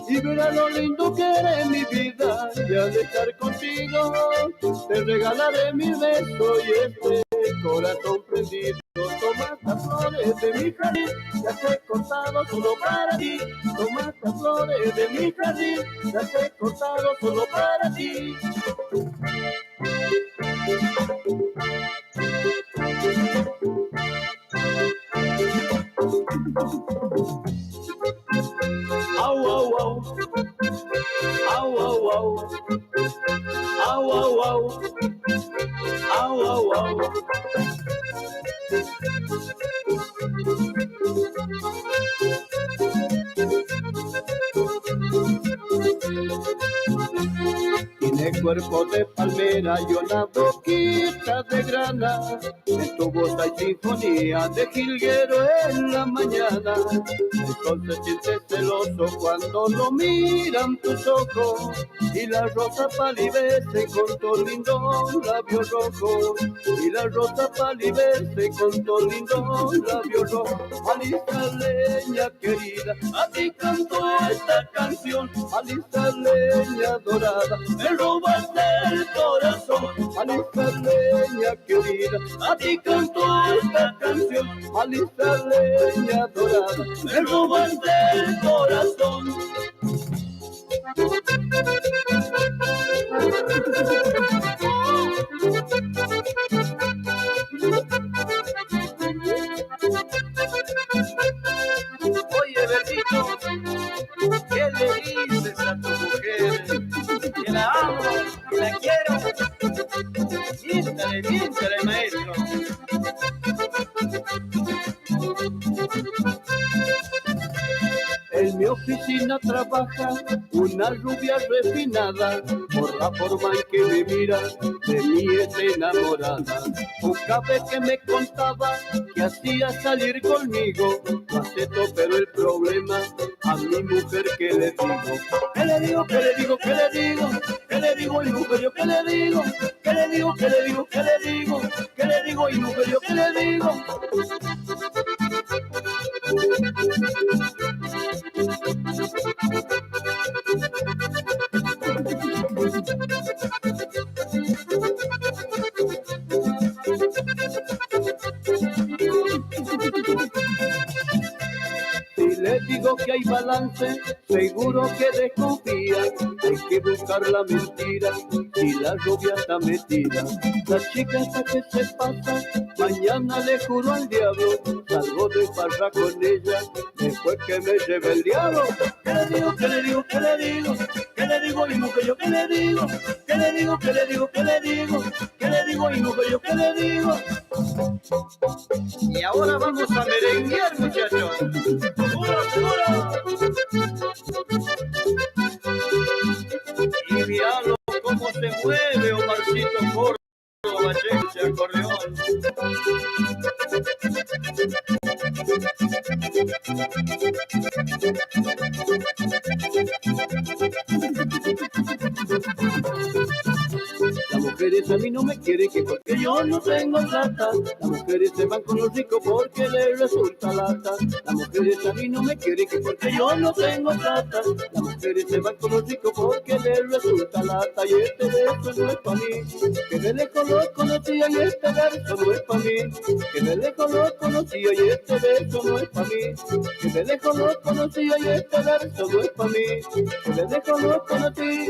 Speaker 15: Y verá lo lindo que eres mi vida, y al estar contigo, te regalaré mi beso y este corazón prendido. Toma estas flores de mi jardín, las he cortado solo para ti. Toma estas flores de mi jardín, las he cortado solo para ti. Au, au, au. Au, au, au. Au, au, au. Au, au, au. Tiene cuerpo de palmera y una boquita de grana. En tu voz hay sinfonía de jilguero en la mañana. El sol se siente celoso cuando lo miran tus ojos. Y la rosa palidece con tu lindo labio rojo. Y la rosa palidece con tu lindo labio rojo. Alizaleña querida, a ti canto esta canción. Alizaleña dorada, me robaste el corazón. Alizaleña querida, a ti canto esta canción. Alizaleña dorada, me robaste el corazón.
Speaker 14: Oye, Bertito, ¿qué le dices a tu mujer? Que la amo, que la quiero. Miéntale, maestro.
Speaker 15: En mi oficina trabaja una rubia refinada, por la forma en que me mira, de mí es enamorada. Una vez que me contaba que hacía salir conmigo, lo acepto, pero el problema a mi mujer, ¿qué le digo? ¿Qué le digo? ¿Qué le digo? ¿Qué le digo? ¿Qué le digo? Y mujer, yo qué le digo? ¿Qué le digo? ¿Qué le digo? ¿Qué le digo? ¿Qué le digo? Y mujer, yo qué le digo? Si le digo que hay balance, seguro que desconfía. Hay que buscar la mentira, si la rubia está metida. La chica hasta que se pasa, mañana le juro al diablo, salgo de farra con ella, después que me lleve el diablo. ¿Qué le digo? ¿Qué le digo? ¿Qué le digo? ¿Qué le digo? Y mujer, yo qué le digo? ¿Qué le digo? ¿Qué le digo? ¿Qué le digo? ¿Qué le digo? Y mujer, yo qué le digo?
Speaker 14: Y ahora vamos a merenguear, muchachos. ¡Seguro, seguro!
Speaker 15: Y míralo cómo se mueve Omarcito Córdoba, ese acordeón. Las mujeres a mí no me quieren que porque yo no tengo plata. Las mujeres se van con los ricos porque les resulta lata. Las mujeres a mí no me quieren que porque yo no tengo plata. Las mujeres se van con los ricos porque les resulta lata. Y este verso no es pa' mí, que de lejos lo conocía y este verso no es pa' mí. Que de lejos lo conocía y este verso no es pa' mí. Que de lejos lo conocía y este verso no es pa' mí. Que de lejos lo conocí.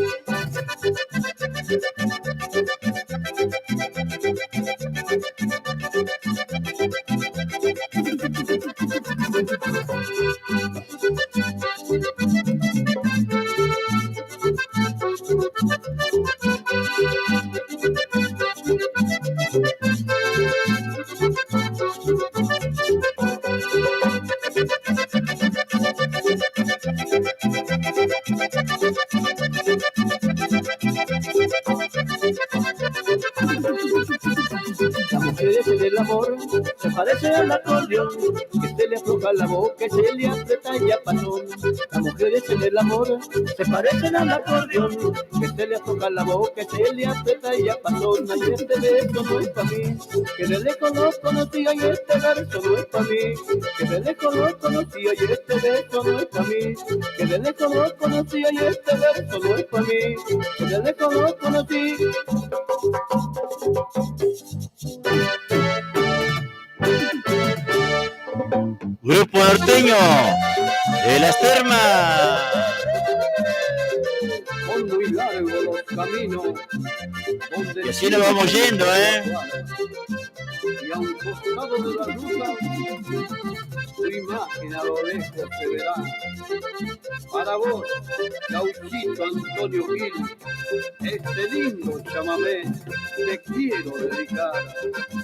Speaker 15: Las mujeres en el amor se parecen al acordeón, que se le afloja la boca y se le aprieta y ya pasó. Las mujeres en el amor se parecen al acordeón, que se le afloja la boca y se le aprieta y ya pasó. Ay, este beso no es para mí, que de lejos lo conocía y este verso no es para mí, que de lejos lo conocía y este beso no es para mí, que de lejos lo conocía y este verso no es para mí, que de lejos lo conocí.
Speaker 3: Grupo norteño de las termas.
Speaker 15: Son muy largos los caminos.
Speaker 3: Y así nos vamos yendo,
Speaker 15: Y a un costado de la ruta, tu imagen a lo lejos se verá. Para vos, Gauchito Antonio Gil, este lindo chamamé te quiero dedicar.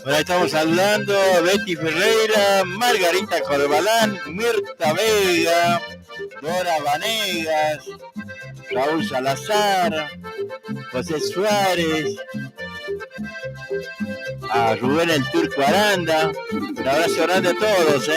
Speaker 3: Ahora estamos saludando a Betty Ferreira, Margarita Corbalán, Mirta Vega, Dora Vanegas, Raúl Salazar, José Suárez, a Rubén el Turco Aranda. Un abrazo grande a todos,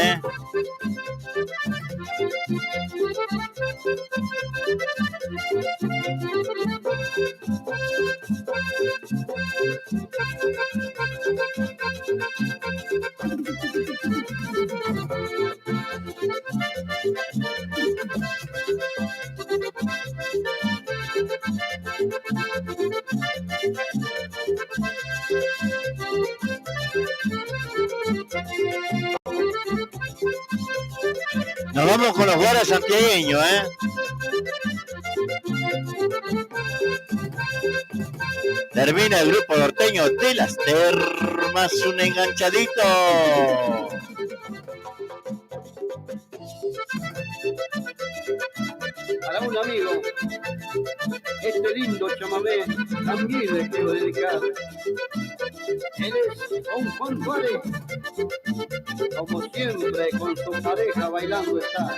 Speaker 3: Nos vamos con los guaras santiagueños, Termina el grupo norteño de las termas, un enganchadito.
Speaker 15: Para un amigo, este lindo chamamé también le quiero dedicar. Él es Don Juan Suárez, como siempre con su pareja bailando está.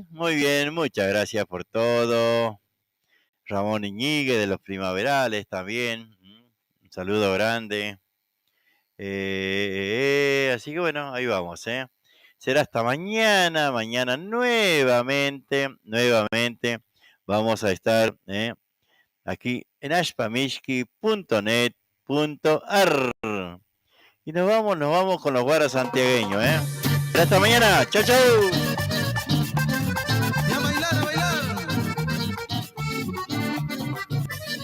Speaker 3: Muy bien, muchas gracias por todo. Ramón Iñiguez de los Primaverales también, un saludo grande. Así que bueno, ahí vamos, Será hasta mañana nuevamente vamos a estar aquí en ashpamishki.net.ar. Y nos vamos con los guaras santiagueños, Será hasta mañana, chau chau.
Speaker 6: Y a bailar,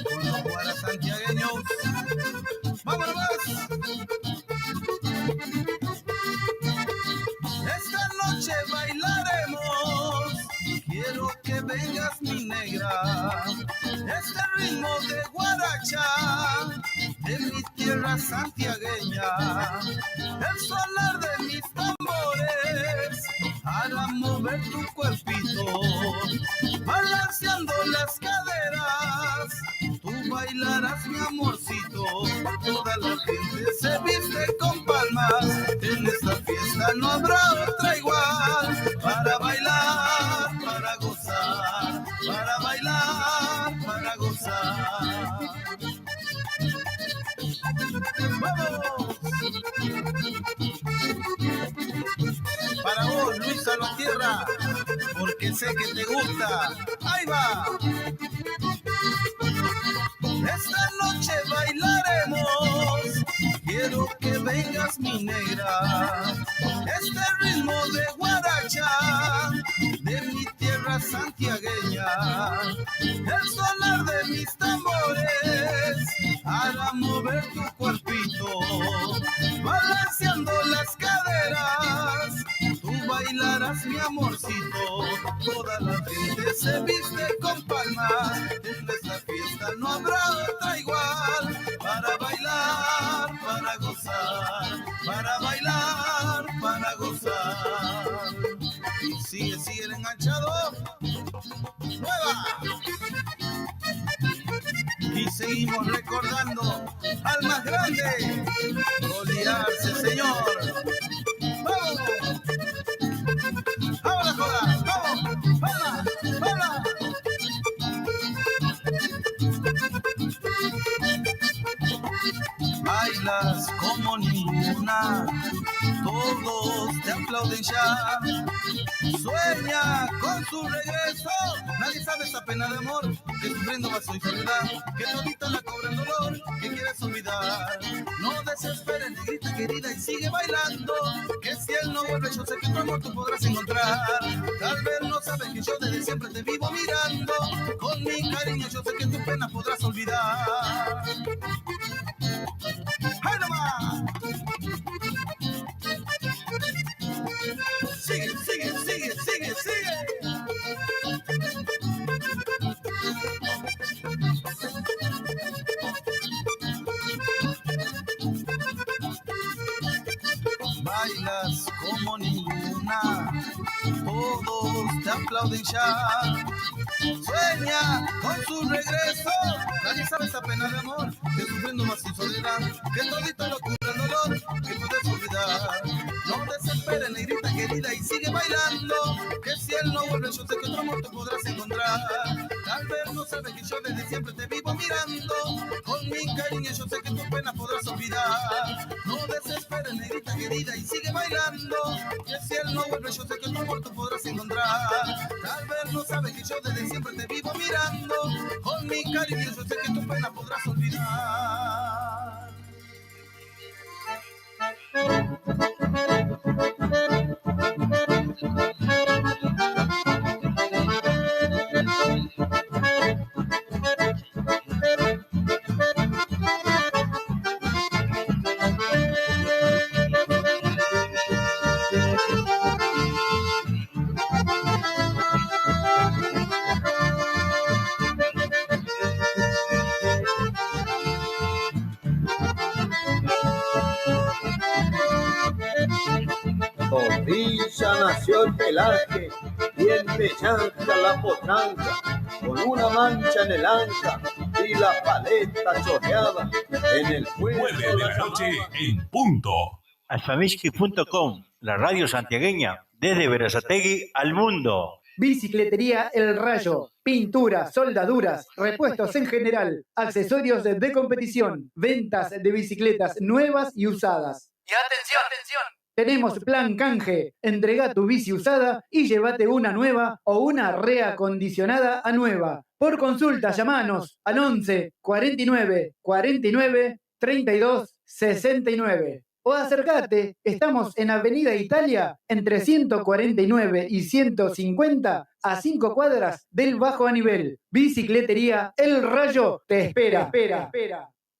Speaker 6: con los guaras santiagueños. ¡Vámonos! Esta noche bailaremos, quiero que vengas mi negra. Este ritmo de guaracha, de mi tierra santiagueña, el sonar de mis tambores hará mover tu cuerpito, balanceando las caderas, tú bailarás mi amorcito. Toda la gente se viste con palmas, en esta fiesta no habrá otra igual, para bailar, para gozar, para bailar, para gozar. ¡Vamos! Para vos, Luis Salvatierra, porque sé que te gusta. ¡Ahí va! Esta noche bailaremos, quiero que vengas mi negra. Este ritmo de guaracha, de mi tierra santiagueña, el sonar de mis tambores amorcito, toda la gente se viste con palmas. En esta fiesta no habrá otra igual. Para bailar, para gozar, para bailar, para gozar. Y sigue el enganchado. ¡Nueva! Y seguimos recordando al más grande, Oliarse, señor. ¡Vamos! ¡Vamos la joda! ¡Vamos! ¡Hala! ¡Hala! Bailas como ninguna, todos te aplauden ya. Sueña con su regreso, nadie sabe esa pena de amor, que sufriendo vaso y soledad, que todita la cobra el dolor, que quieres olvidar. No desesperes, negrita querida, y sigue bailando, que si él no vuelve, yo sé que tu amor tú podrás encontrar. Tal vez no sabes que yo desde siempre te vivo mirando, con mi cariño yo sé que tu pena podrás olvidar. ¡Ay, nomás! Sigue, sigue, sigue, sigue, sigue. Bailas como ninguna, todos te aplauden ya. Sueña con su regreso, nadie sabe esa pena de amor, que sufriendo más sin soledad, que todito lo cura el dolor, que puedes olvidar. No desesperes, negrita querida, y sigue bailando, que si él no vuelve, yo sé que otro amor te podrás encontrar. Tal vez no sabes que yo desde siempre te vivo mirando, con mi cariño yo sé que tus penas podrás olvidar. No desesperes, negrita querida, y sigue bailando, que si él no vuelve, yo sé que otro amor te podrás encontrar. Tal vez no sabes que yo desde siempre te vivo mirando, con mi cariño yo sé que tus penas podrás olvidar.
Speaker 15: Con Villa nació el pelaje, bien pechanca la potranca, con una mancha en el anca y la paleta chorreada en el cuello
Speaker 16: de la noche en punto.
Speaker 3: Alfamiski.com, la radio santiagueña, desde Berazategui al mundo.
Speaker 17: Bicicletería El Rayo, pintura, soldaduras, repuestos en general, accesorios de competición, ventas de bicicletas nuevas y usadas.
Speaker 18: Y atención, atención.
Speaker 17: Tenemos plan canje, entrega tu bici usada y llévate una nueva o una reacondicionada a nueva. Por consulta, llamanos al 11 49 49 32 69. O acércate, estamos en Avenida Italia, entre 149 y 150, a 5 cuadras del Bajo a Nivel. Bicicletería El Rayo te espera.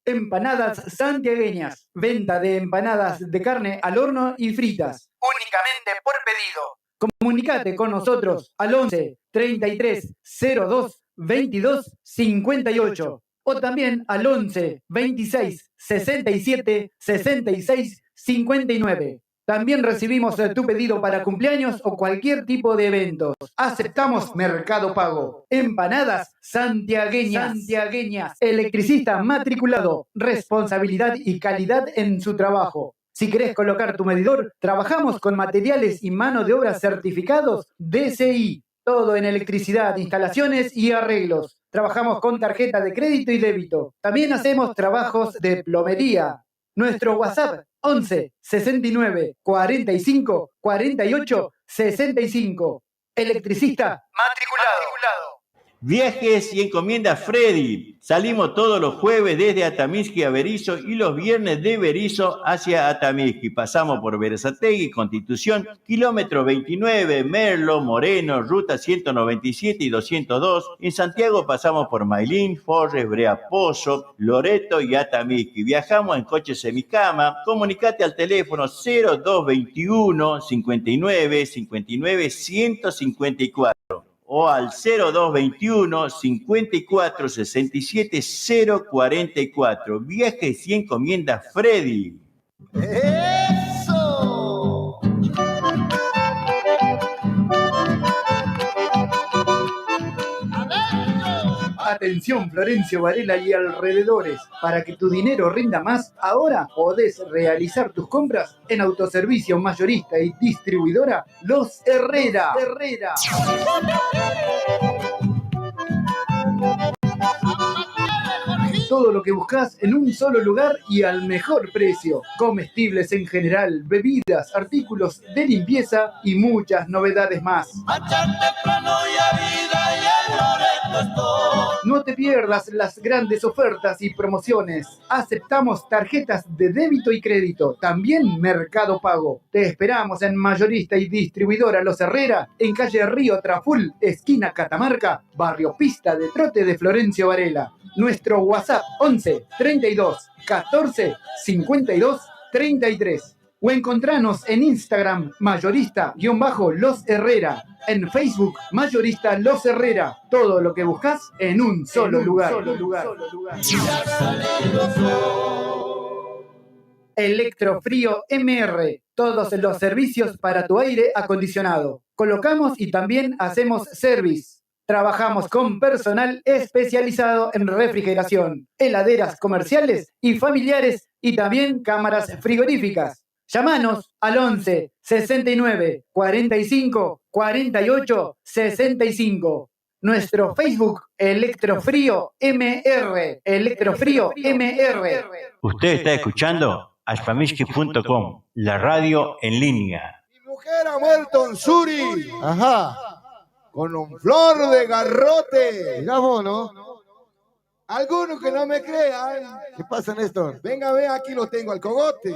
Speaker 17: Empanadas santiagueñas. Venta de empanadas de carne al horno y fritas.
Speaker 18: Únicamente por pedido.
Speaker 17: Comunicate con nosotros al 11 33 02 22 58. O también al 11 26 67 66 59. También recibimos tu pedido para cumpleaños o cualquier tipo de eventos. Aceptamos Mercado Pago. Empanadas santiagueñas. Electricista matriculado. Responsabilidad y calidad en su trabajo. Si querés colocar tu medidor, trabajamos con materiales y mano de obra certificados DCI. Todo en electricidad, instalaciones y arreglos. Trabajamos con tarjeta de crédito y débito. También hacemos trabajos de plomería. Nuestro WhatsApp 11 69 45 48 65. Electricista
Speaker 18: matriculado.
Speaker 3: Viajes y encomiendas Freddy. Salimos todos los jueves desde Atamisqui a Berizo y los viernes de Berizo hacia Atamisqui. Pasamos por Berazategui, Constitución, kilómetro 29, Merlo, Moreno, ruta 197 y 202. En Santiago pasamos por Mailín, Forres, Brea Pozo, Loreto y Atamisqui. Viajamos en coche semicama. Comunicate al teléfono 0221 59 59 154. O al 0221 54 67 044. Viajes y encomiendas Freddy.
Speaker 5: ¡Eso!
Speaker 17: Atención Florencio Varela y alrededores, para que tu dinero rinda más, ahora podés realizar tus compras en autoservicio mayorista y distribuidora Los Herrera. Todo lo que buscas en un solo lugar y al mejor precio. Comestibles en general, bebidas, artículos de limpieza y muchas novedades más. No te pierdas las grandes ofertas y promociones. Aceptamos tarjetas de débito y crédito, también Mercado Pago. Te esperamos en mayorista y distribuidora Los Herrera, en calle Río Traful, esquina Catamarca, barrio Pista de Trote de Florencio Varela. Nuestro WhatsApp 11 32 14 52 33. O encontranos en Instagram mayorista-Los Herrera. En Facebook mayorista Los Herrera. Todo lo que buscas en un solo lugar. Electrofrío MR. Todos los servicios para tu aire acondicionado. Colocamos y también hacemos service. Trabajamos con personal especializado en refrigeración, heladeras comerciales y familiares y también cámaras frigoríficas. Llámanos al 11 69 45 48 65. Nuestro Facebook Electrofrío MR. Electrofrío MR.
Speaker 3: Usted está escuchando Aspamisqui.com, la radio en línea.
Speaker 11: Mi mujer ha muerto en Suri. Ajá. Con un flor de garrote. Digamos, ¿no? Algunos que no me crean. ¿Qué pasa, Néstor? Venga, ve, aquí lo tengo al cogote.